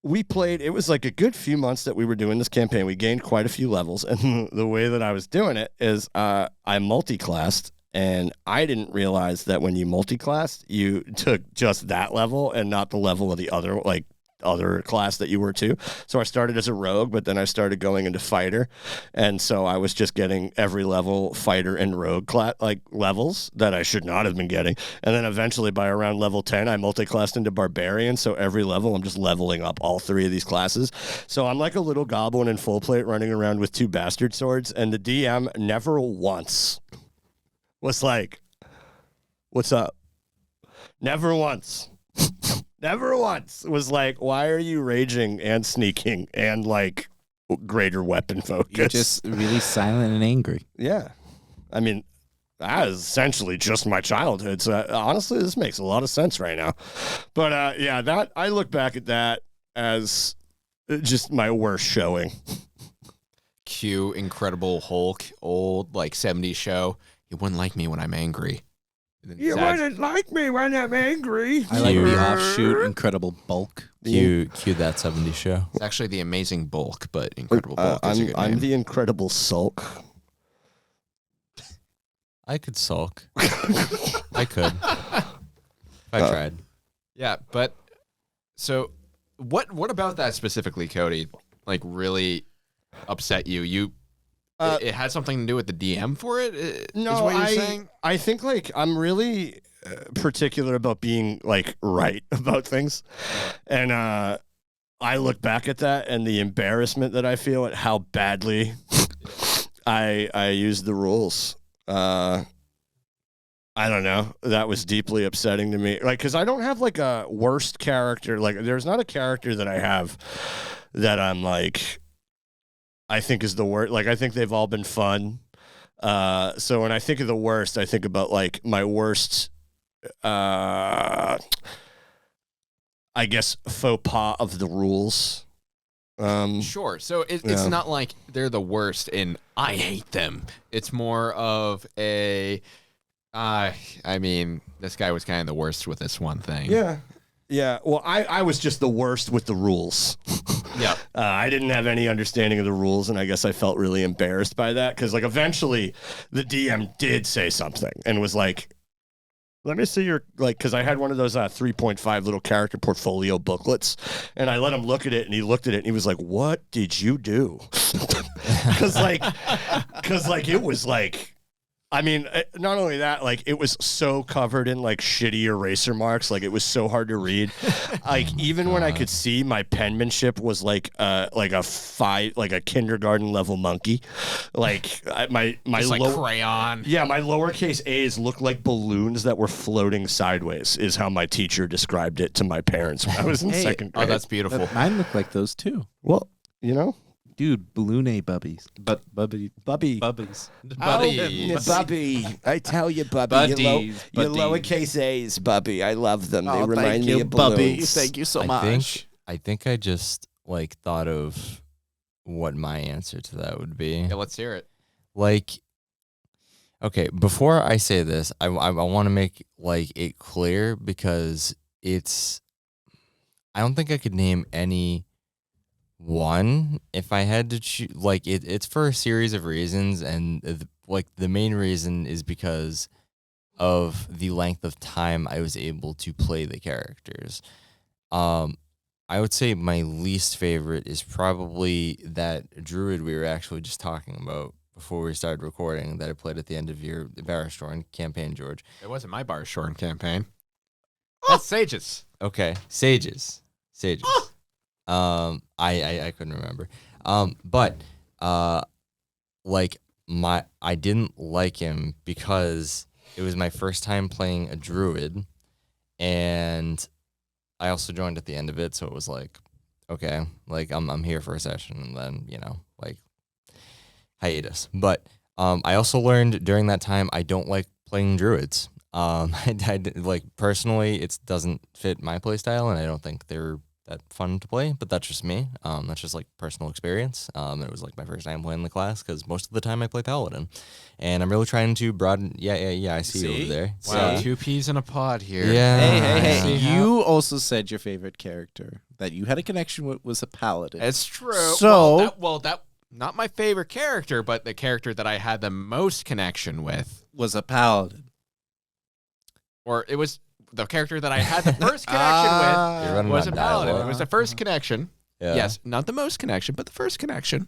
we played. It was like a good few months that we were doing this campaign. We gained quite a few levels. And the way that I was doing it is I multi-classed. And I didn't realize that when you multi-classed, you took just that level and not the level of the other, like, other class that you were too. So I started as a rogue, but then I started going into fighter, and so I was just getting every level fighter and rogue levels that I should not have been getting. And then eventually by around level 10 I multi-classed into barbarian, so every level I'm just leveling up all 3 of these classes. So I'm like a little goblin in full plate running around with 2 bastard swords, and the DM never once was like, "What's up?" Never once. Never once was like, "Why are you raging and sneaking and like greater weapon focus?" You're just really silent and angry. Yeah. I mean, that is essentially just my childhood. So honestly, this makes a lot of sense right now. But yeah, that I look back at that as just my worst showing. Cue Incredible Hulk, old like 70s show. You wouldn't like me when I'm angry. You wouldn't like me when I'm angry. I like the offshoot Incredible Bulk. Cue that 70s show. It's actually the Amazing Bulk, but Incredible Bulk is a good I'm name. the Incredible Sulk. I could sulk. I could. If I tried. Yeah, but so what about that specifically, Cody? Like really upset you? It had something to do with the DM for it? Is No, what you're saying? I think like I'm really particular about being like right about things, and I look back at that and the embarrassment that I feel at how badly I used the rules. I don't know. That was deeply upsetting to me. Like, because I don't have like a worst character. Like, there's not a character that I have that I'm like, I think is the worst. Like, I think they've all been fun. So when I think of the worst, I think about like my worst, I guess, faux pas of the rules. Sure. So it's not like they're the worst and I hate them. It's more of a, I mean, this guy was kind of the worst with this one thing. Yeah. Yeah. Well, I was just the worst with the rules. Yeah. I didn't have any understanding of the rules, and I guess I felt really embarrassed by that because, like, eventually the DM did say something and was like, "Let me see your," like, because I had one of those 3.5 little character portfolio booklets, and I let him look at it, and he looked at it, and he was like, "What did you do?" Because it was like, I mean, not only that, like, it was so covered in like shitty eraser marks, like it was so hard to read. Like, even when I could see, my penmanship was like a kindergarten level monkey. Like my It's like crayon. yeah, my lowercase a's looked like balloons that were floating sideways. Is how my teacher described it to my parents when I was in second grade. Oh, that's beautiful. Mine look like those too. Well, you know, Dude, balloon A bubbies. Bubby. Bubby. Bubbies. Buddies. Bubby. I tell you, Bubby. Buddies. Your Buddies. lowercase a's, Bubby. I love them. They Oh, remind thank me you, of Bubby. balloons. Thank you so I much. think I just like thought of what my answer to that would be. Yeah, let's hear it. Like, okay, before I say this, I want to make like it clear because I don't think I could name any one if I had to choose. Like, it's for a series of reasons, and the main reason is because of the length of time I was able to play the characters. I would say my least favorite is probably that druid we were actually just talking about before we started recording that I played at the end of your Barrashorn campaign, George. It wasn't my Barshorn campaign. That's Sage's. Okay, Sages. I couldn't remember. But I didn't like him because it was my first time playing a druid, and I also joined at the end of it, so it was like, okay, like I'm here for a session, and then like hiatus. But I also learned during that time I don't like playing druids. Like personally, it doesn't fit my play style, and I don't think they're that fun to play. But that's just me. That's just like personal experience. It was like my first time playing the class because most of the time I play paladin, and I'm really trying to broaden. Yeah. I see you over there. Wow, See? 2 peas in a pod here. Yeah. Hey. See how- You also said your favorite character that you had a connection with was a paladin. It's true. So- that not my favorite character, but the character that I had the most connection with, was a paladin. or it was the character that I had the first connection You're running with was that a paladin. dialogue. It was the first connection. Yeah. Yes, not the most connection, but the first connection.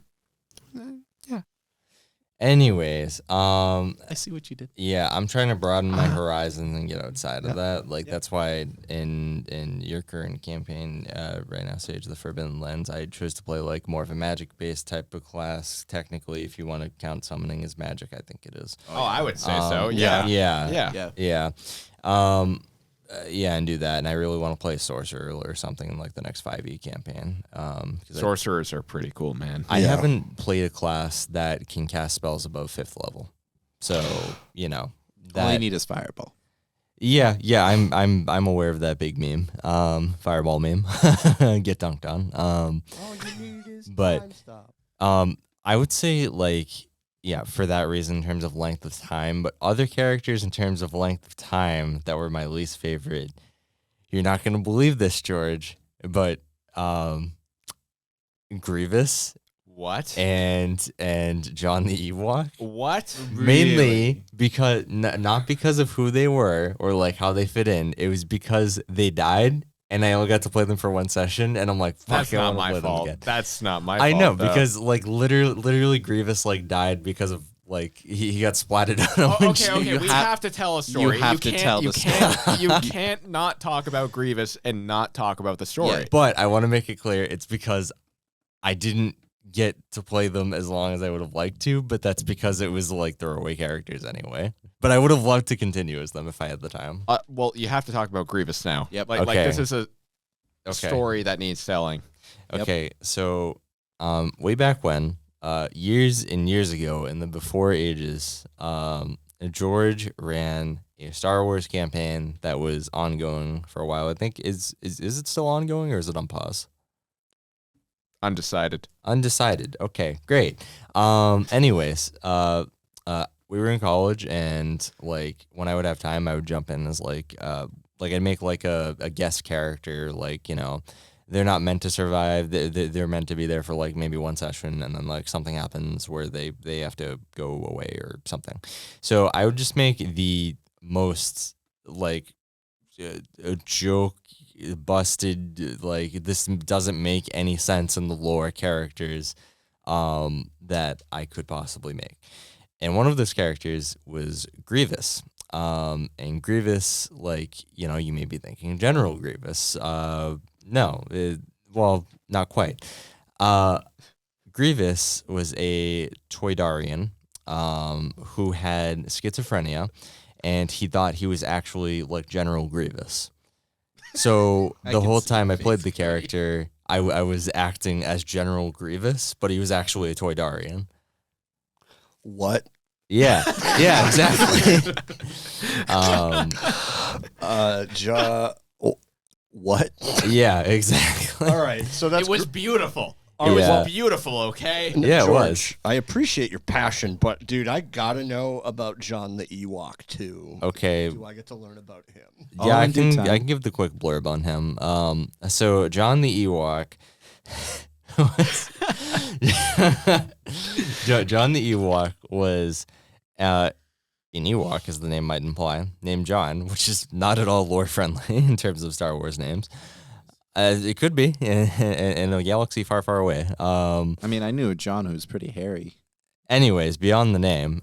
Anyways, I see what you did. yeah, I'm trying to broaden my horizons and get outside of that. Like that's why in your current campaign, right now, Sage of the Forbidden Lens, I chose to play like more of a magic-based type of class. Technically, if you want to count summoning as magic, I think it is. Oh, I would say so. Yeah. Yeah. Yeah, and do that. And I really want to play sorcerer or something in like the next 5e campaign. 'Cause Sorcerers are pretty cool, man. I Yeah. haven't played a class that can cast spells above 5th level. So, All that you need is fireball. yeah, I'm aware of that big meme. Fireball meme. Get dunked on. All you need is But- time stop. I would say like yeah, for that reason in terms of length of time, but other characters in terms of length of time that were my least favorite. You're not going to believe this, George, but Grievous What? and John the Ewok. What? Mainly because not because of who they were or like how they fit in. It was because they died and I only got to play them for one session, and I'm like, fuck, That's I not wanna my play them fault. again. That's not my I fault. know though. because like literally Grievous like died because of like he got splatted on a Oh, windshield. okay. You We have- have to tell a story. have to can't- tell you the can't, You can't not talk about Grievous and not talk about the story. Yeah. But I want to make it clear it's because I didn't get to play them as long as I would have liked to, but that's because it was like throwaway characters anyway. But I would have loved to continue as them if I had the time. Well, you have to talk about Grievous now. Yep. Like Okay. this is a Okay. story that needs telling. Yep. Okay, so way back when, years and years ago in the before ages, George ran a Star Wars campaign that was ongoing for a while. I think is it still ongoing or is it on pause? Undecided. Undecided. Okay, great. Anyways, we were in college, and like when I would have time, I would jump in as like I'd make like a guest character, like they're not meant to survive. They're meant to be there for like maybe one session, and then like something happens where they have to go away or something. So I would just make the most like a joke busted, like this doesn't make any sense in the lore characters that I could possibly make. And one of those characters was Grievous. And Grievous, like, you may be thinking General Grievous. No, well, not quite. Grievous was a Toydarian who had schizophrenia, and he thought he was actually like General Grievous. So I the can whole see time your I played face the character, I was acting as General Grievous, but he was actually a Toydarian. What? Yeah, yeah, exactly. What? Yeah, exactly. All right. So that's It was beautiful. It It was- was beautiful, okay? Yeah, it George, was. I appreciate your passion, but dude, I gotta know about John the Ewok too. Okay. Do I get to learn about him? All Yeah, in due time. I can give the quick blurb on him. So John the Ewok John the Ewok was an Ewok, as the name might imply, named John, which is not at all lore friendly in terms of Star Wars names. It could be in a galaxy far, far away. I mean, I knew a John who was pretty hairy. Anyways, beyond the name,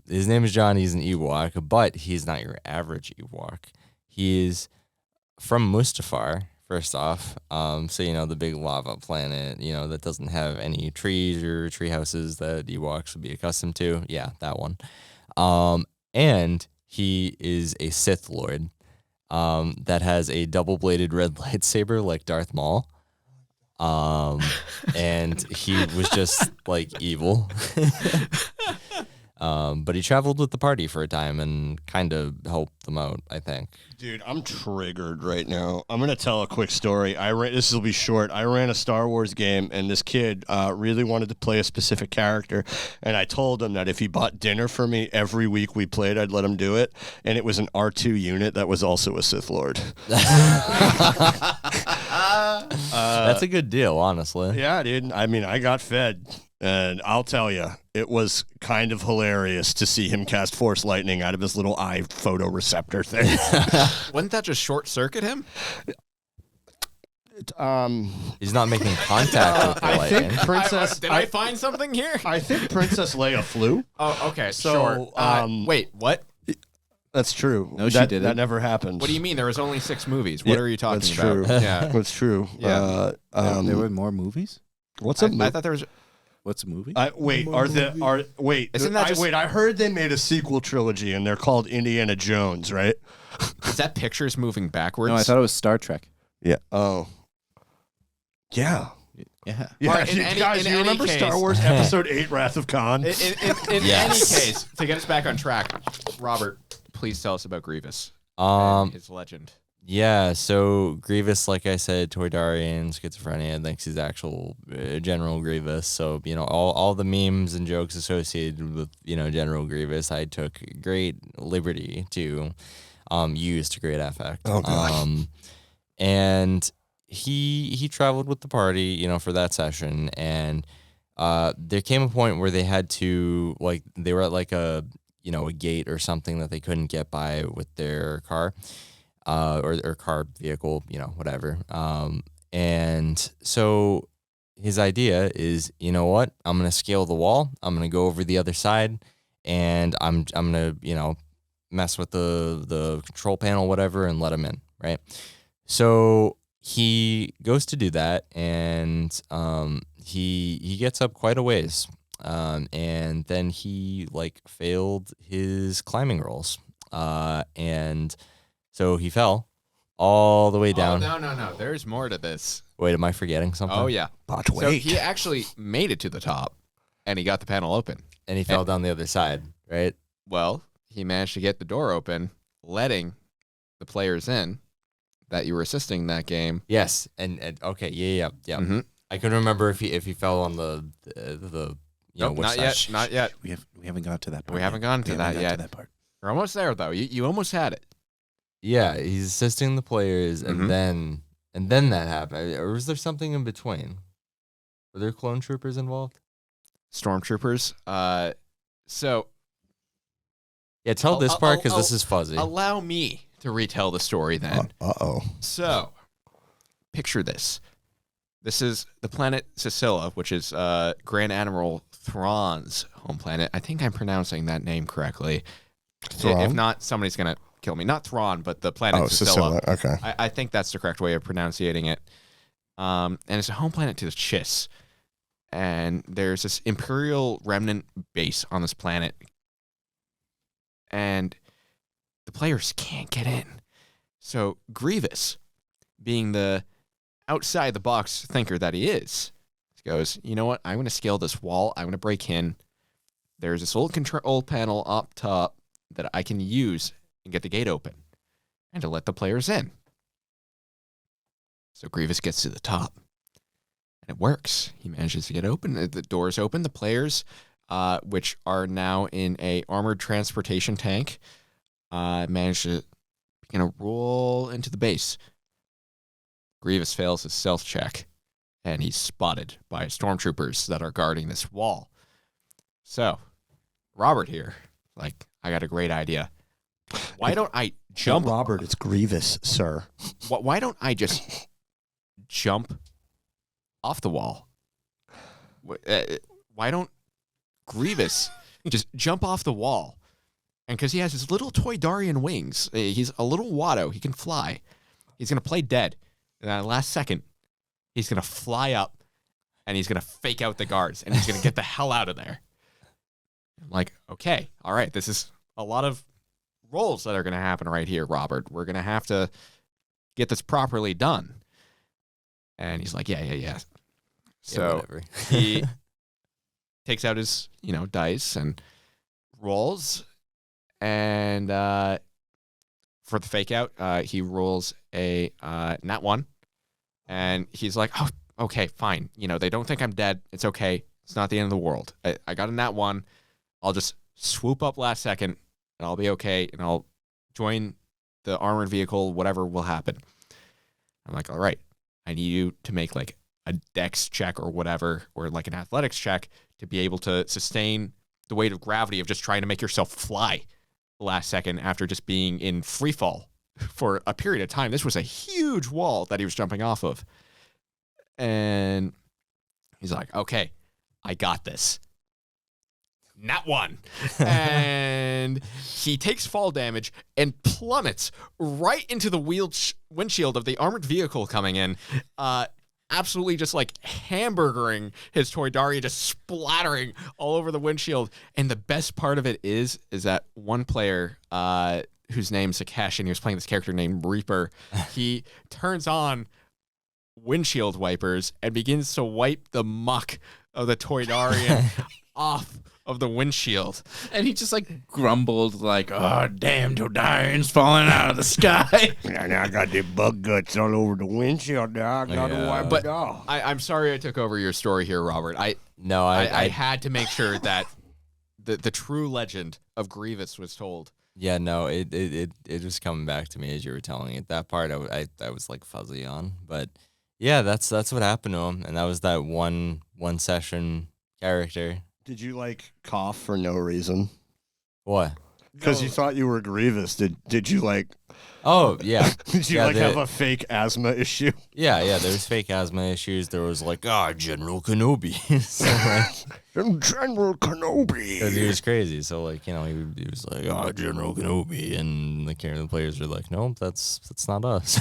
his name is John. He's an Ewok, but he's not your average Ewok. He is from Mustafar, first off. So, the big lava planet, that doesn't have any trees or tree houses that Ewoks would be accustomed to. Yeah, that one. And he is a Sith Lord. that has a double-bladed red lightsaber like Darth Maul. And he was just like evil. But he traveled with the party for a time and kind of helped them out, I think. Dude, I'm triggered right now. I'm going to tell a quick story. This will be short. I ran a Star Wars game, and this kid really wanted to play a specific character. And I told him that if he bought dinner for me every week we played, I'd let him do it. And it was an R2 unit that was also a Sith Lord. That's a good deal, honestly. Yeah, dude. I mean, I got fed. And I'll tell you, it was kind of hilarious to see him cast Force Lightning out of his little eye photoreceptor thing. Wouldn't that just short circuit him? He's not making contact with the I lightning. think Princess. Did I find something here? I think Princess Leia flew. Oh, okay. So, sure. Wait, what? That's true. No, she didn't. That never happened. What do you mean? There was only 6 movies. What are you talking that's about? True. Yeah. That's true. Yeah. There were more movies. What's a I thought there was. What's a movie? wait? Wait? Isn't that just- wait? I heard they made a sequel trilogy, and they're called Indiana Jones, right? Is that pictures moving backwards? No, I thought it was Star Trek. Yeah. Oh. Yeah. Yeah. Yeah. Well, in any- guys, in you any remember case- Star Wars Episode 8: Wrath of Khan? In Yes. any case, to get us back on track, Robert, please tell us about Grievous. And his legend. Yeah, so Grievous, like I said, Toydarian, schizophrenia, thinks he's actual General Grievous. So, all the memes and jokes associated with, General Grievous, I took great liberty to use to great effect. Oh, God. And he traveled with the party, for that session. And there came a point where they had to, they were at a gate or something that they couldn't get by with their car. Or car vehicle, whatever. And so his idea is, you know what? I'm gonna scale the wall. I'm gonna go over the other side, and I'm gonna mess with the control panel, whatever, and let him in, right? So he goes to do that, and he gets up quite a ways, and then he failed his climbing rolls, and so he fell all the way down. Oh, no. There's more to this. Wait, am I forgetting something? Oh, yeah. But So wait. he actually made it to the top, and he got the panel open. And he fell down the other side, right? Well, he managed to get the door open, letting the players in that you were assisting in that game. Yes. And okay, yeah. Mhm. I couldn't remember if he fell on the Nope, which not side. yet. Not yet. We haven't got to that part. We haven't gotten to that yet. that part. We're almost there, though. You almost had it. Yeah, he's assisting the players, Mhm. and then that happened. Or was there something in between? Were there clone troopers involved? Stormtroopers. So Yeah, tell this part because this I'll- is fuzzy. allow me to retell the story then. Uh-oh. So, picture this. This is the planet Sicilla, which is Grand Admiral Thrawn's home planet. I think I'm pronouncing that name correctly. Thrawn? If not, somebody's going to kill me. Not Thrawn, but the planet Oh, Sicilla. Sicilla. Okay. I think that's the correct way of pronouncing it. And it's a home planet to the Chiss. And there's this Imperial remnant base on this planet. And the players can't get in. So Grievous, being the outside the box thinker that he is, goes, you know what? I'm going to scale this wall. I'm going to break in. There's this little control panel up top that I can use and get the gate open and to let the players in. So Grievous gets to the top. And it works. He manages to get open. The doors open. The players, which are now in a armored transportation tank, manage to begin to roll into the base. Grievous fails his stealth check, and he's spotted by stormtroopers that are guarding this wall. So, Robert here, I got a great idea. Why don't I jump? Robert, it's Grievous, sir. Why don't I just jump off the wall? Why don't Grievous just jump off the wall? And because he has his little Toydarian wings, he's a little Watto. He can fly. He's going to play dead. And at the last second, he's going to fly up and he's going to fake out the guards and he's going to get the hell out of there. I'm like, okay, all right, this is a lot of roles that are going to happen right here, Robert. We're going to have to get this properly done. And he's like, yeah. So whatever. he takes out his, dice and rolls. And for the fake out, he rolls a nat 1. And he's like, oh, okay, fine. They don't think I'm dead. It's okay. It's not the end of the world. I got a nat 1. I'll just swoop up last second, and I'll be okay, and I'll join the armored vehicle. Whatever will happen. I'm like, all right, I need you to make like a dex check or whatever, or like an athletics check to be able to sustain the weight of gravity of just trying to make yourself fly last second after just being in free fall for a period of time. This was a huge wall that he was jumping off of. And he's like, okay, I got this. Not 1. And he takes fall damage and plummets right into the windshield of the armored vehicle coming in. Absolutely just like hamburgering his Toydari, just splattering all over the windshield. And the best part of it is that one player, whose name's Sakesh, and he was playing this character named Reaper, he turns on windshield wipers and begins to wipe the muck of the Toydarian off of the windshield. And he just like grumbled like, oh, damn, Toydarian's falling out of the sky. And I got the bug guts all over the windshield now. I got to wipe But it off. I'm sorry I took over your story here, Robert. I had to make sure that the true legend of Grievous was told. Yeah, no, it was coming back to me as you were telling it. That part I was like fuzzy on, but yeah, that's what happened to him, and that was that one session character. Did you like cough for no reason? What? Because you thought you were Grievous. Did you like? Oh yeah. Did you have a fake asthma issue? Yeah. There's fake asthma issues. There was like, General Kenobi. So like, General Kenobi. because he was crazy. So like, he was like, General Kenobi, and the players were like, no, that's not us.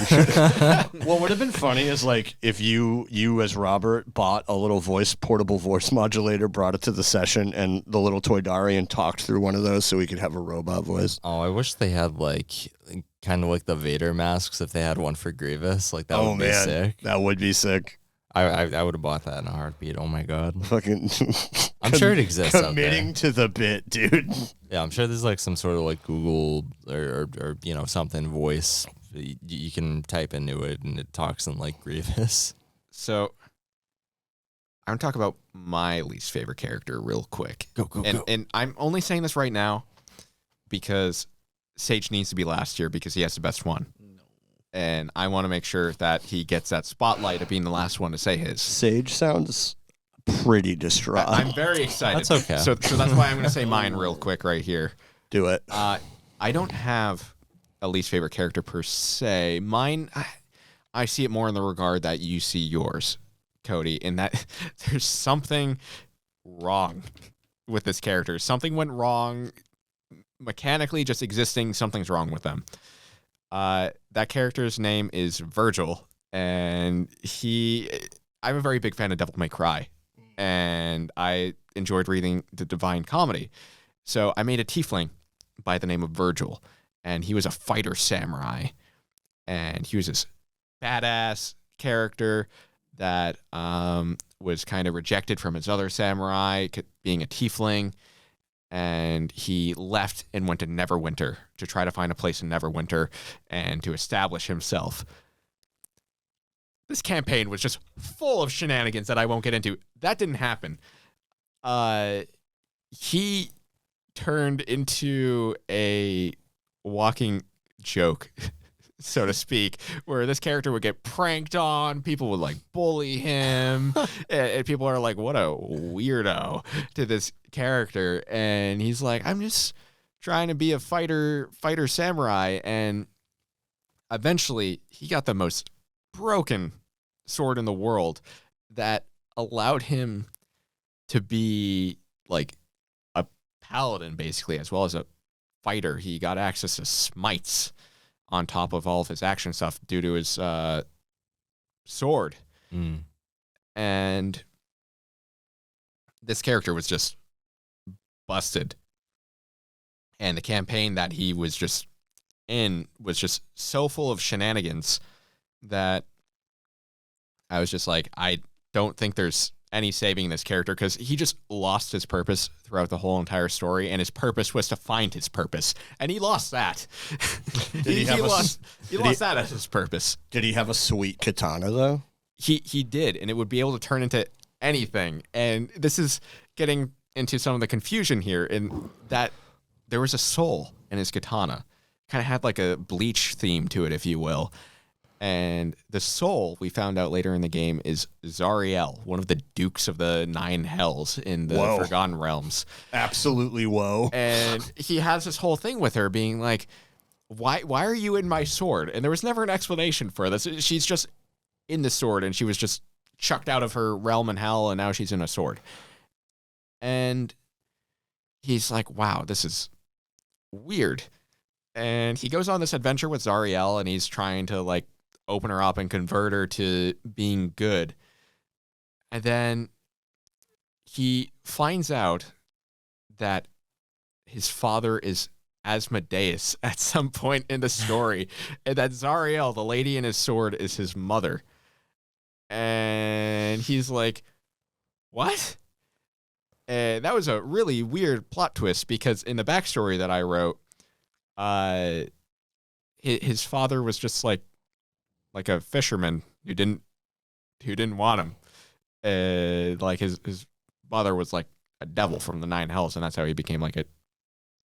What would have been funny is like if you as Robert bought a little portable voice modulator, brought it to the session, and the little Toydarian talked through one of those so he could have a robot voice. Oh, I wish they had like kind of like the Vader masks if they had one for Grievous. Like that would be sick. That would be sick. I would have bought that in a heartbeat. Oh my god. Fucking I'm sure it exists out there. Committing to the bit, dude. Yeah, I'm sure there's like some sort of like Google or something voice. You can type into it and it talks in like Grievous. So I'm going to talk about my least favorite character real quick. Go. And I'm only saying this right now because Sage needs to be last year because he has the best one. No. And I want to make sure that he gets that spotlight of being the last one to say his. Sage sounds pretty distraught. I'm very excited. That's okay. So that's why I'm going to say mine real quick right here. Do it. I don't have a least favorite character per se. Mine, I see it more in the regard that you see yours, Cody, in that there's something wrong with this character. Something went wrong mechanically, just existing. Something's wrong with them. That character's name is Virgil, and I'm a very big fan of Devil May Cry, and I enjoyed reading the Divine Comedy. So I made a tiefling by the name of Virgil, and he was a fighter samurai, and he was this badass character that was kind of rejected from his other samurai, being a tiefling, and he left and went to Neverwinter to try to find a place in Neverwinter and to establish himself. This campaign was just full of shenanigans that I won't get into. That didn't happen. He turned into a walking joke, so to speak, where this character would get pranked on. People would like bully him, and people are like, what a weirdo to this character. And he's like, I'm just trying to be a fighter samurai. And eventually he got the most broken sword in the world that allowed him to be like a paladin, basically, as well as a fighter. He got access to smites on top of all of his action stuff due to his sword. And this character was just busted. And the campaign that he was just in was just so full of shenanigans that I was just like, I don't think there's any saving this character, because he just lost his purpose throughout the whole entire story, and his purpose was to find his purpose, and he lost that. he lost that as his purpose. Did he have a sweet katana though? He did, and it would be able to turn into anything. And this is getting into some of the confusion here, in that there was a soul in his katana. Kind of had like a Bleach theme to it, if you will. And the soul, we found out later in the game, is Zariel, one of the dukes of the 9 hells in the Whoa. Forgotten Realms. Absolutely, whoa. And he has this whole thing with her being like, why are you in my sword? And there was never an explanation for this. She's just in the sword, and she was just chucked out of her realm in hell, and now she's in a sword. And he's like, wow, this is weird. And he goes on this adventure with Zariel, and he's trying to like open her up and convert her to being good. And then he finds out that his father is Asmodeus at some point in the story, and that Zariel, the lady in his sword, is his mother. And he's like, what? And that was a really weird plot twist, because in the backstory that I wrote, his father was just like a fisherman who didn't want him. Like his mother was like a devil from the 9 hells, and that's how he became like a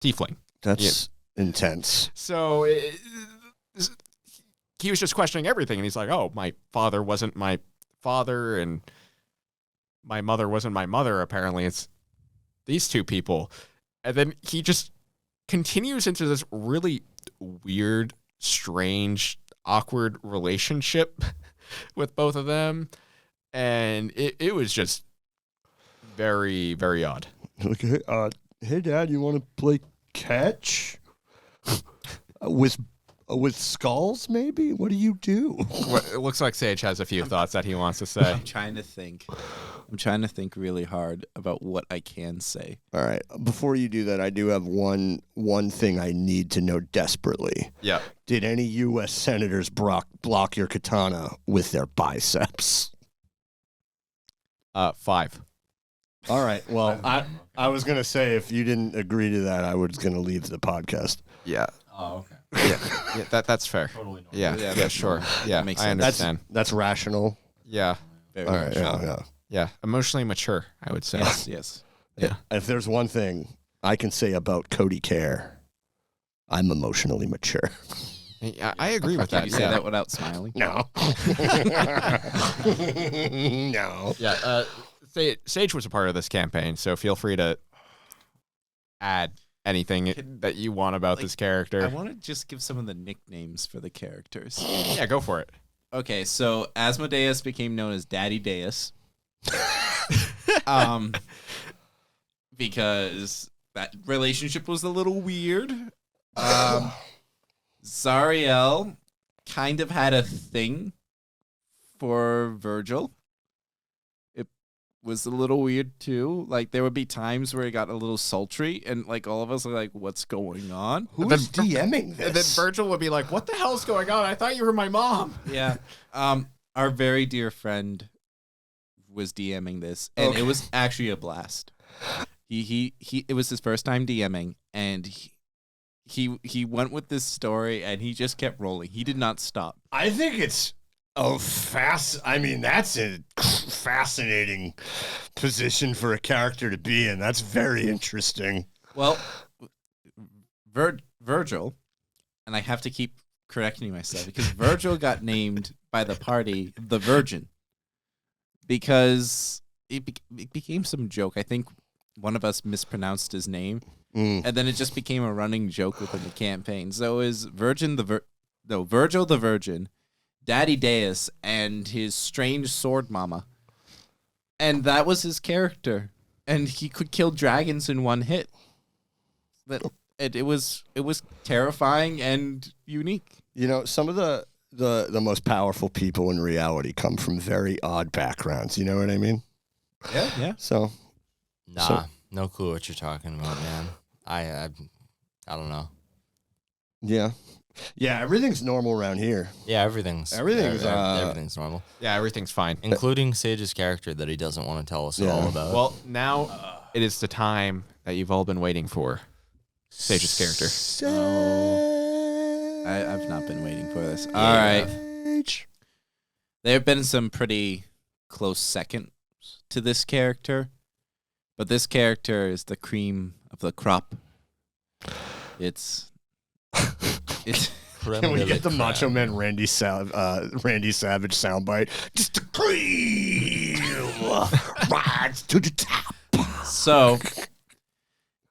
tiefling. That's intense. So he was just questioning everything, and he's like, oh, my father wasn't my father, and my mother wasn't my mother. Apparently it's these two people. And then he just continues into this really weird, strange, awkward relationship with both of them. And it was just very, very odd. Like, hey, Dad, you want to play catch with skulls? Maybe. What do you do? It looks like Sage has a few thoughts that he wants to say. I'm trying to think really hard about what I can say. All right. Before you do that, I do have one thing I need to know desperately. Yeah. Did any U.S. senators block your katana with their biceps? 5. All right. Well, I was gonna say, if you didn't agree to that, I was gonna leave the podcast. Yeah. Oh, okay. Yeah. That's fair. Totally normal. Yeah, sure. Yeah, That makes I sense. understand. That's rational. Yeah. Very All right. much. Yeah. Yeah. Emotionally mature, I would say. Yes. Yeah. If there's one thing I can say about Cody Care, I'm emotionally mature. I agree with Can that. you say that without smiling? No. No. Yeah. Sage was a part of this campaign, so feel free to add anything that you want about this I character. want to just give some of the nicknames for the characters. Yeah, go for it. Okay, so Asmodeus became known as Daddy Deus. Because that relationship was a little weird. Zariel kind of had a thing for Virgil. It was a little weird too. Like there would be times where it got a little sultry, and like all of us are like, "What's going on?" Who's DMing this? And then Virgil would be like, what the hell's going on? I thought you were my mom. Yeah. Our very dear friend was DMing this, and it was actually a blast. He it was his first time DMing, and he went with this story, and he just kept rolling. He did not stop. I think it's I mean, that's a fascinating position for a character to be in. That's very interesting. Well, Virgil, and I have to keep correcting myself because Virgil got named by the party the Virgin because it became some joke. I think one of us mispronounced his name, and then it just became a running joke within the campaign. So is Virgil the Virgin, Daddy Deus, and his strange sword mama. And that was his character. And he could kill dragons in one hit. But it was terrifying and unique. You know, some of the most powerful people in reality come from very odd backgrounds. You know what I mean? Yeah. So, Nah, no clue what you're talking about, man. I don't know. Yeah. Yeah, everything's normal around here. Yeah, everything's Everything's, normal, Yeah, everything's fine. including Sage's character that he doesn't want to tell us at all about. Well, now it is the time that you've all been waiting for. Sage's character. I've not been waiting for this. Yeah. All right. There have been some pretty close seconds to this character, but this character is the cream of the crop. It's Can we get the Macho Man Randy Savage soundbite? Just a cream rise to the top. so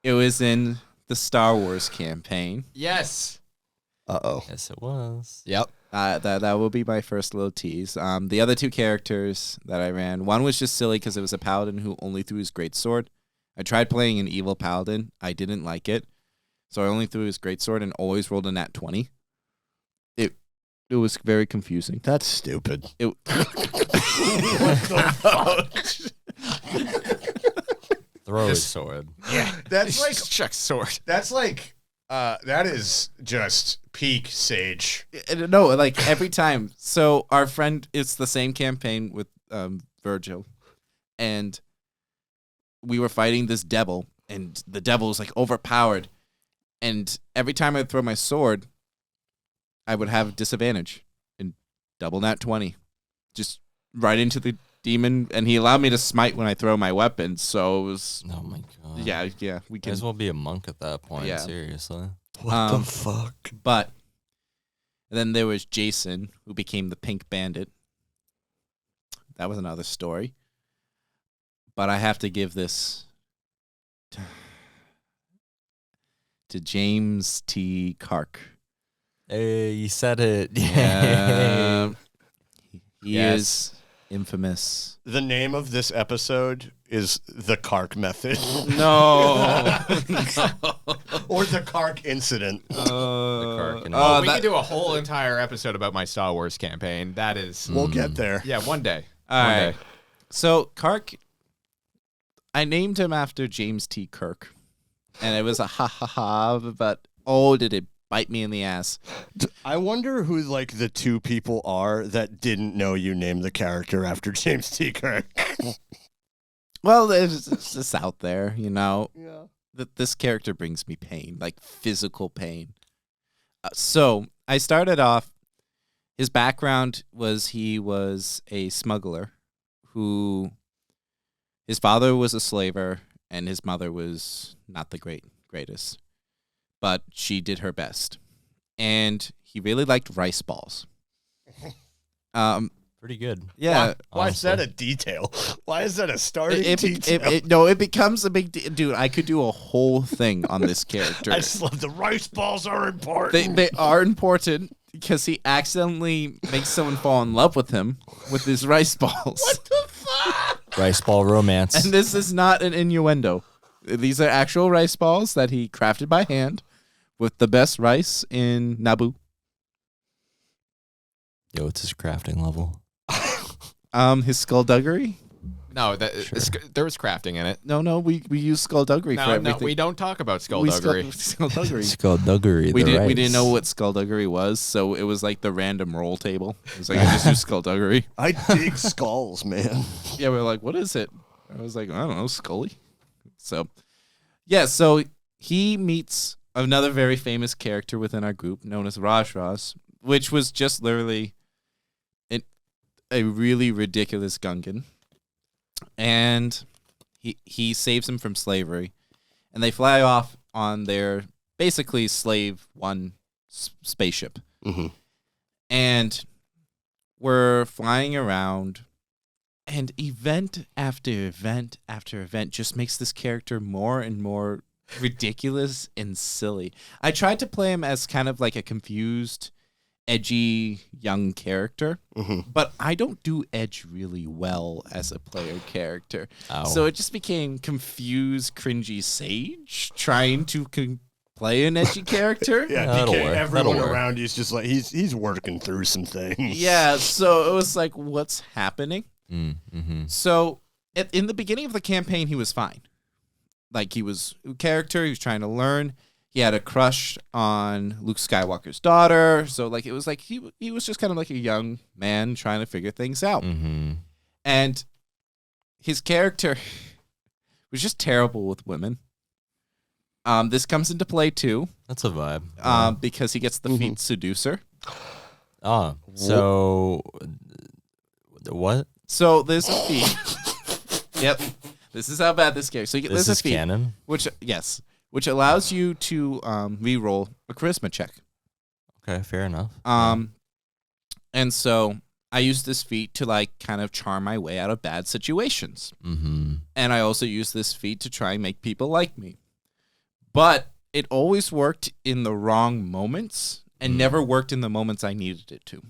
it was in the Star Wars campaign. Yes. Uh-oh. Yes, it was. Yep. That will be my first little tease. The other two characters that I ran, one was just silly because it was a paladin who only threw his greatsword. I tried playing an evil paladin. I didn't like it, so I only threw his greatsword and always rolled a nat 20. It was very confusing. That's stupid. It, Throw his sword. Yeah, that's like Chuck's sword. that's like that is just peak Sage. no, like every time. So our friend, it's the same campaign with Virgil, and we were fighting this devil, and the devil was like overpowered, and every time I'd throw my sword, I would have disadvantage and double nat 20, just right into the demon, and he allowed me to smite when I throw my weapon. So it was, Oh my god. yeah, we Might can. as well be a monk at that point. Yeah. Seriously. What the fuck? But then there was Jason, who became the Pink Bandit. That was another story. But I have to give this to James T. Kark. Hey, you said it. Yeah. He Yes. is infamous. The name of this episode is The Kark Method. No. Or The Kark Incident. Kark and- we could do a whole entire episode about my Star Wars campaign. That is, We'll get there. yeah, one day. All One right. day. So Kark, I named him after James T. Kirk, and it was a ha ha ha. But oh, did it bite me in the ass? I wonder who like the two people are that didn't know you named the character after James T. Kirk. Well, it's just out there, you know. Yeah. This character brings me pain, like physical pain. So I started off. His background was he was a smuggler who his father was a slaver and his mother was not the greatest, but she did her best, and he really liked rice balls. Pretty good. Yeah. Why is that honestly. a detail? Why is that a starting It detail? becomes a big deal. Dude, I could do a whole thing on this character. I just love the rice balls are important. They are important because he accidentally makes someone fall in love with him with his rice balls. What the fuck? Rice ball romance. And this is not an innuendo. These are actual rice balls that he crafted by hand with the best rice in Naboo. Yo, it's his crafting level. His skullduggery? No, there was crafting in it. No, we use skullduggery for No, everything. we don't talk about We skullduggery. skullduggery. Skullduggery. We didn't know what skullduggery was, so it was like the random roll table. It was like, I just do skullduggery. I dig skulls, man. Yeah, we were like, what is it? I was like, I don't know, Scully. So, yeah, so he meets another very famous character within our group known as Raj, which was just literally a really ridiculous Gungan. And he saves him from slavery. And they fly off on their basically slave one spaceship. Mm-hmm. And we're flying around, and event after event after event just makes this character more and more ridiculous and silly. I tried to play him as kind of like a confused, edgy young character, but I don't do edge really well as a player character. Ow. So it just became confused, cringy Sage trying to play an edgy character. Yeah, That'll DK, work. everyone That'll work. around you is just like he's working through some things. Yeah, so it was like, what's happening? Mm-hmm. So in the beginning of the campaign, he was fine. Like, he was a character, he was trying to learn. He had a crush on Luke Skywalker's daughter. So like it was like he was just kind of like a young man trying to figure things out. Mm-hmm. And his character was just terrible with women. This comes into play too, That's a vibe. because he gets the feat seducer. Oh, so what? So there's a feat. Yep, this is how bad this character. So This there's a is feat, canon. which allows you to re-roll a charisma check. Okay, fair enough. And so I use this feat to like kind of charm my way out of bad situations. Mm-hmm. And I also use this feat to try and make people like me. But it always worked in the wrong moments and never worked in the moments I needed it to.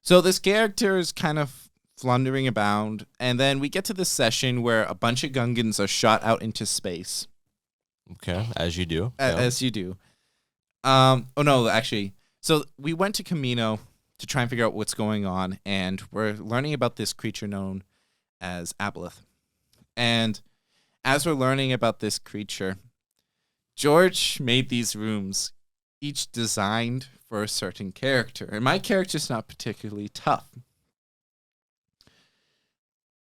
So this character is kind of floundering about, and then we get to this session where a bunch of Gungans are shot out into space. Okay, as you do. Yeah. As you do. Oh no, actually. So we went to Camino to try and figure out what's going on, and we're learning about this creature known as Aboleth. And as we're learning about this creature, George made these rooms, each designed for a certain character. And my character's not particularly tough.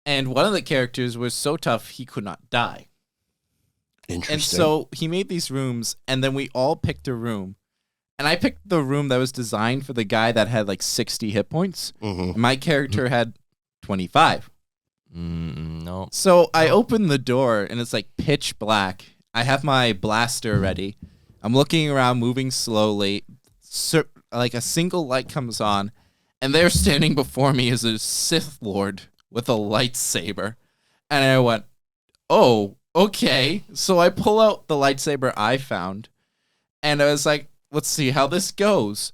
And one of the characters was so tough he could not die. Interesting. And so he made these rooms, and then we all picked a room. And I picked the room that was designed for the guy that had like 60 hit points. Mhm. My character had 25. No. So I open the door, and it's like pitch black. I have my blaster ready. I'm looking around, moving slowly. Like a single light comes on, and there standing before me is a Sith Lord with a lightsaber. And I went, oh, okay. So I pull out the lightsaber I found, and I was like, let's see how this goes.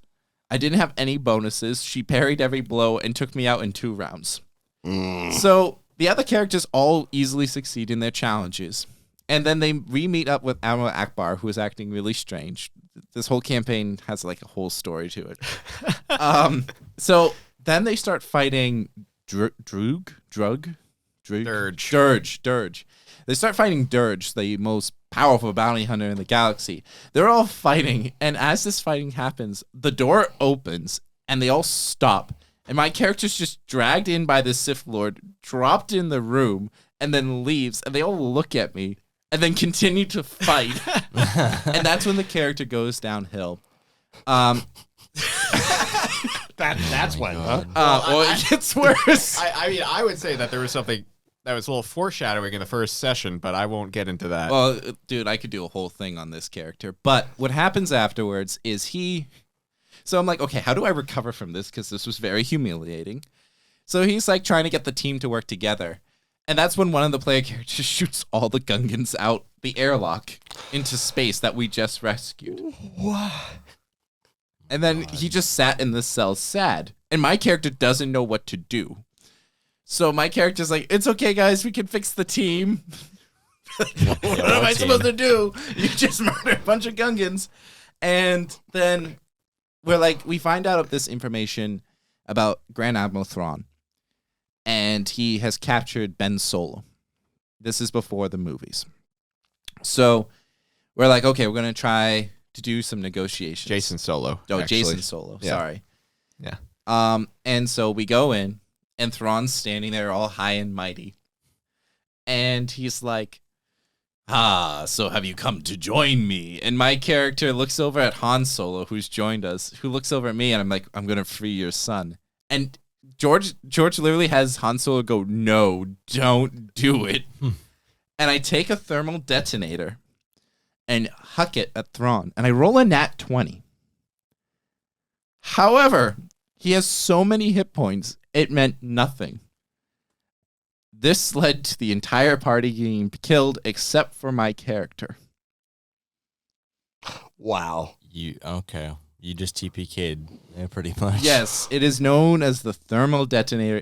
I didn't have any bonuses. She parried every blow and took me out in 2 rounds. So the other characters all easily succeed in their challenges. And then they re-meet up with Admiral Akbar, who is acting really strange. This whole campaign has like a whole story to it. So then they start fighting Dirge. They start fighting Dirge, the most powerful bounty hunter in the galaxy. They're all fighting, and as this fighting happens, the door opens, and they all stop. And my character's just dragged in by the Sith Lord, dropped in the room, and then leaves, and they all look at me, and then continue to fight. And that's when the character goes downhill. That's when, huh? It gets worse. I mean, I would say that there was something that was a little foreshadowing in the first session, but I won't get into that. Well, dude, I could do a whole thing on this character. But what happens afterwards is So I'm like, okay, how do I recover from this? Because this was very humiliating. So he's like trying to get the team to work together. And that's when one of the player characters shoots all the Gungans out the airlock into space that we just rescued. What? And then he just sat in the cell sad. And my character doesn't know what to do. So my character's like, it's okay, guys, we can fix the team. What am I supposed to do? You just murdered a bunch of Gungans. And then we find out this information about Grand Admiral Thrawn. And he has captured Ben Solo. This is before the movies. So we're like, okay, we're going to try to do some negotiations. Jason Solo. Oh, actually. Jason Solo. Yeah. Sorry. Yeah. And so we go in, and Thrawn's standing there all high and mighty. And he's like, so have you come to join me? And my character looks over at Han Solo, who's joined us, who looks over at me, and I'm like, I'm going to free your son. And George literally has Han Solo go, no, don't do it. And I take a thermal detonator and huck it at Thrawn, and I roll a nat 20. However, he has so many hit points, it meant nothing. This led to the entire party getting killed except for my character. Wow. You just TPK'd pretty much. Yes, it is known as the thermal detonator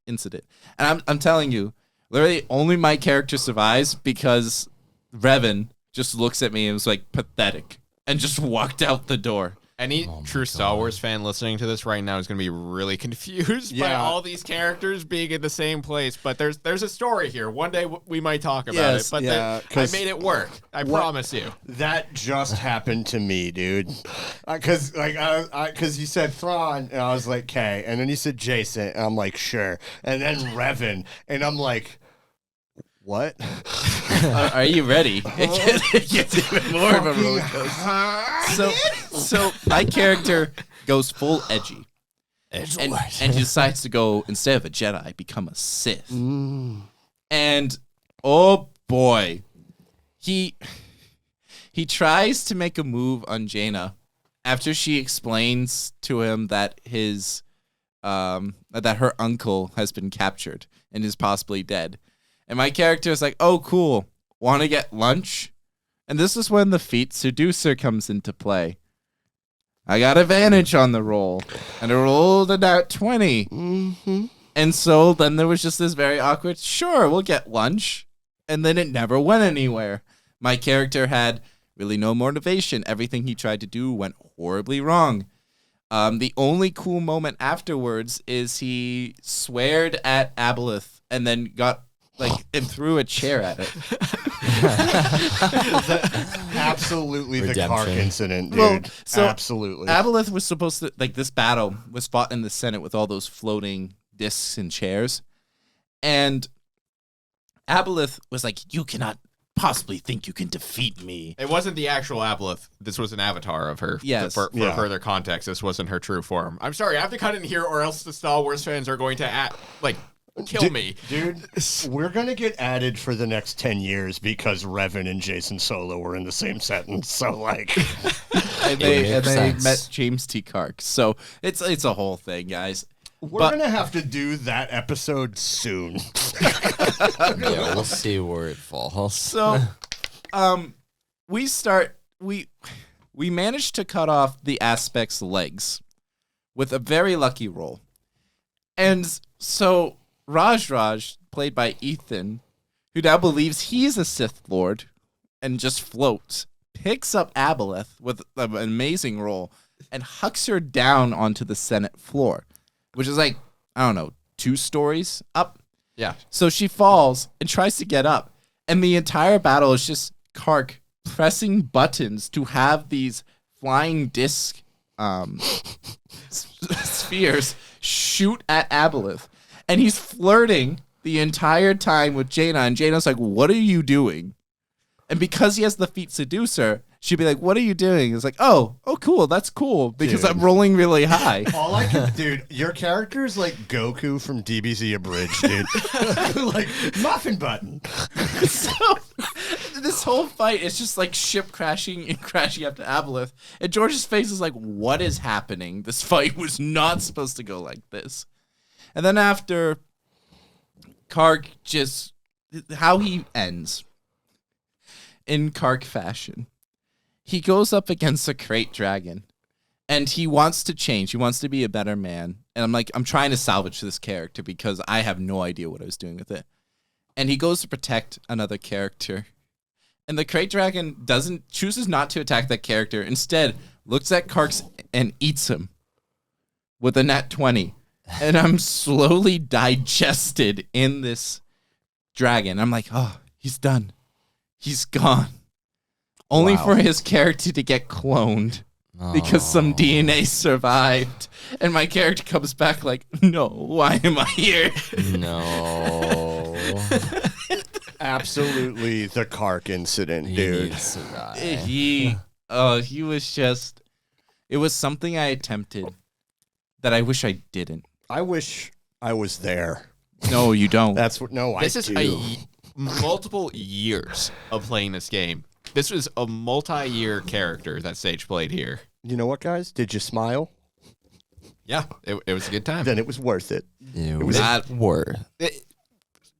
incident. And I'm telling you, literally only my character survives because Revan just looks at me and was like, pathetic, and just walked out the door. Any Oh my true Star God. Wars fan listening to this right now is going to be really confused by Yeah. all these characters being in the same place. But there's a story here. One day we might talk about Yes, it. But yeah, I 'cause made it work. I what- promise you. That just happened to me, dude. Because because you said Thrawn, and I was like, "Okay," and then you said Jason, and I'm like, "Sure," and then Revan, and I'm like, "What?" Are you ready? It gets even more of a roller coaster. So my character goes full edgy. And decides to go, instead of a Jedi, become a Sith. And oh boy, he tries to make a move on Jaina after she explains to him that that her uncle has been captured and is possibly dead. And my character is like, "Oh, cool. Want to get lunch?" And this is when the feat seducer comes into play. I got advantage on the roll, and I rolled a nat 20. Mm-hmm. And so then there was just this very awkward, sure, we'll get lunch. And then it never went anywhere. My character had really no motivation. Everything he tried to do went horribly wrong. The only cool moment afterwards is he sweared at Aboleth and then got and threw a chair at it. Absolutely the Kark Redemption. incident, dude. Well, so Absolutely. Aboleth was supposed to, this battle was fought in the Senate with all those floating discs and chairs. And Aboleth was like, "You cannot possibly think you can defeat me." It wasn't the actual Aboleth. This was an avatar of her. Yes. For Yeah. further context, this wasn't her true form. I'm sorry, I have to cut in here, or else the Star Wars fans are going to kill me. Dude, we're gonna get added for the next 10 years because Revan and Jason Solo were in the same sentence. So like, And they makes sense. met James T. Kark. So it's a whole thing, guys. we're But- gonna have to do that episode soon. Yeah, we'll see where it falls. So, we managed to cut off the Aspect's legs with a very lucky roll. And so Raj, played by Ethan, who now believes he's a Sith Lord and just floats, picks up Aboleth with an amazing roll and hucks her down onto the Senate floor, which is like, I don't know, 2 stories up. Yeah. So she falls and tries to get up, and the entire battle is just Kark pressing buttons to have these flying disc spheres shoot at Aboleth. And he's flirting the entire time with Jaina, and Jaina's like, "What are you doing?" And because he has the feat seducer, she'd be like, "What are you doing?" It's like, oh, cool, that's cool, because Dude. I'm rolling really high. All I can, dude, your character is like Goku from DBZ Abridged, dude. Like muffin button. So this whole fight is just like ship crashing and crashing after Aboleth. And George's face is like, what is happening? This fight was not supposed to go like this. And then after Kark just, how he ends in Kark fashion, he goes up against a Krayt Dragon and he wants to change. He wants to be a better man. And I'm like, I'm trying to salvage this character because I have no idea what I was doing with it. And he goes to protect another character. And the Krayt Dragon chooses not to attack that character. Instead, looks at Kark's and eats him with a nat 20. And I'm slowly digested in this dragon. I'm like, oh, he's done. He's gone. Only Wow. for his character to get cloned because some DNA survived. And my character comes back like, no, why am I here? No. Absolutely the Kark incident, He dude. needs to die. He was just, it was something I attempted that I wish I didn't. I wish I was there. No, you don't. That's what. No, This I is do. multiple years of playing this game. This was a multi-year character that Sage played here. You know what, guys? Did you smile? Yeah, it was a good time. Then it was worth it. It was was worth.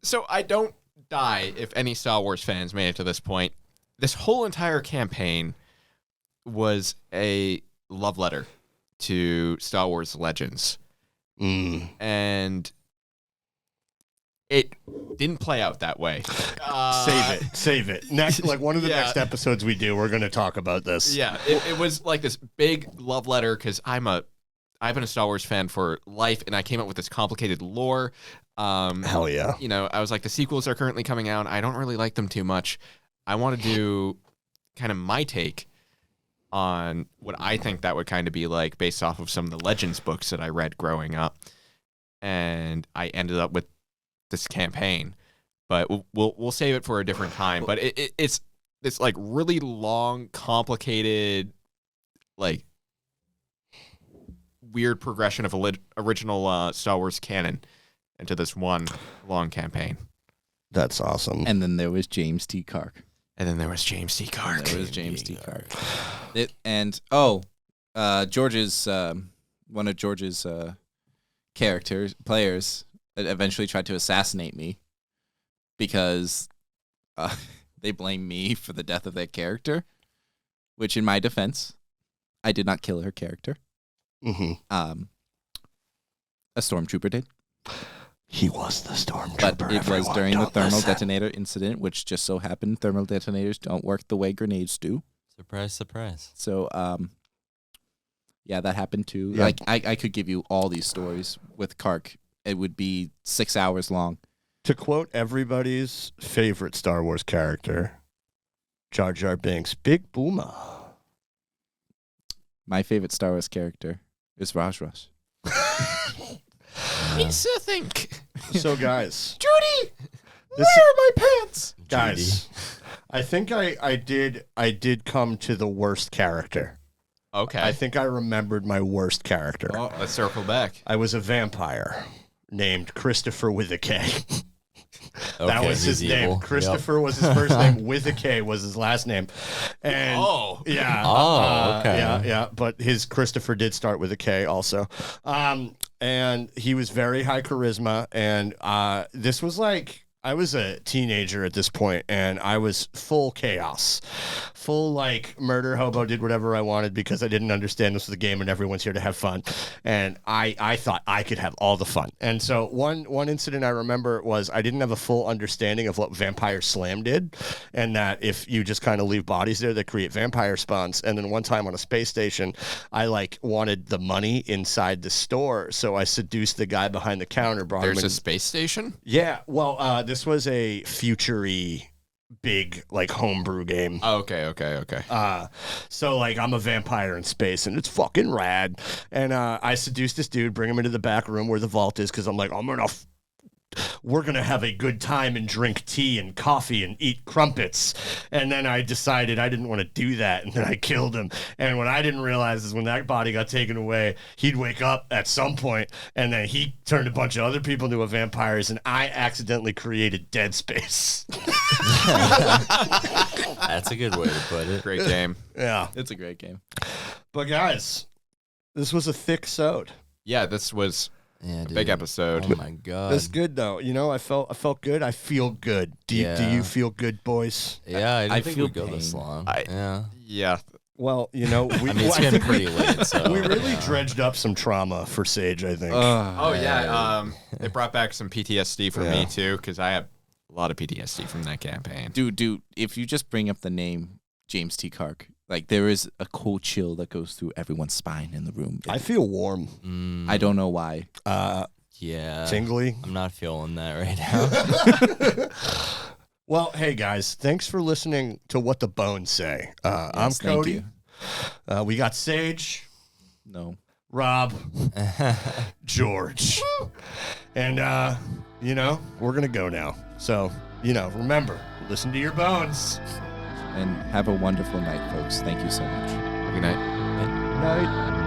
So I don't die if any Star Wars fans made it to this point. This whole entire campaign was a love letter to Star Wars Legends. Mm. And it didn't play out that way. Save it. Next, like one of the Yeah. next episodes we do, we're going to talk about this. Yeah, it was like this big love letter because I've been a Star Wars fan for life, and I came up with this complicated lore. Hell yeah. You know, I was like, the sequels are currently coming out. I don't really like them too much. I want to do kind of my take on what I think that would kind of be like based off of some of the Legends books that I read growing up. And I ended up with this campaign, but we'll save it for a different time. But it's this like really long, complicated, like weird progression of original Star Wars canon into this one long campaign. That's awesome. And then there was James T. Clark. And then there was James T. Clark. There was James T. Clark. George's one of George's players eventually tried to assassinate me because they blame me for the death of their character, which in my defense, I did not kill her character. Mm-hmm. A stormtrooper did. He was the stormtrooper. But it was during the thermal detonator incident, which just so happened thermal detonators don't work the way grenades do. Surprise, surprise. So, yeah, that happened too. Yeah. Like, I could give you all these stories with Kark. It would be 6 hours long. To quote everybody's favorite Star Wars character, Jar Jar Binks, Big Booma. My favorite Star Wars character is Raj Rush. Think. So, guys, Judy, this, where are my pants? guys, I think I did come to the worst character. Okay. I think I remembered my worst character. Oh, let's circle back. I was a vampire named Christopher with a K. That Okay, was his he's name. evil. Christopher was his first name. With a K was his last name. And yeah. Oh, okay. Yeah. But his Christopher did start with a K also. And he was very high charisma. And this was like, I was a teenager at this point, and I was full chaos. Full, like, murder hobo, did whatever I wanted because I didn't understand this was a game and everyone's here to have fun. And I thought I could have all the fun. And so one incident I remember was I didn't have a full understanding of what Vampire Slam did, and that if you just kind of leave bodies there, they create vampire spawns. And then one time on a space station, I, like, wanted the money inside the store, so I seduced the guy behind the counter, brought him There's in. a space station? Yeah, well, this was a future-y big, like, homebrew game. Oh, okay. So, like, I'm a vampire in space, and it's fucking rad. And I seduced this dude, bring him into the back room where the vault is, because I'm like, we're going to have a good time and drink tea and coffee and eat crumpets. And then I decided I didn't want to do that, and then I killed him. And what I didn't realize is when that body got taken away, he'd wake up at some point, and then he turned a bunch of other people into vampires, and I accidentally created Dead Space. That's a good way to put it. Great game. Yeah. It's a great game. But, guys, this was a thick sode. Yeah, this was Yeah, a dude. big episode. Oh my god. That's good, though. You know, I felt good. I feel good. Do Yeah. you feel good, boys? Yeah, I didn't I think feel we'd go this pain. long. I- Yeah. Yeah. Well, you know, we, I mean, it's I getting think pretty late, so. we really yeah. dredged up some trauma for Sage, I think. Oh, yeah. It brought back some PTSD for Yeah. me, too, because I have a lot of PTSD from that campaign. Dude, if you just bring up the name James T. Clark, like there is a cold chill that goes through everyone's spine in the room. I feel warm, I don't know why. Yeah. tingly. I'm not feeling that right now. Well, hey, guys, thanks for listening to What the Bones Say. I'm Yes, thank Cody. you. We got Sage, No. Rob, George. And, you know, we're going to go now. So, you know, remember, listen to your bones. And have a wonderful night, folks. Thank you so much. Good night. Night.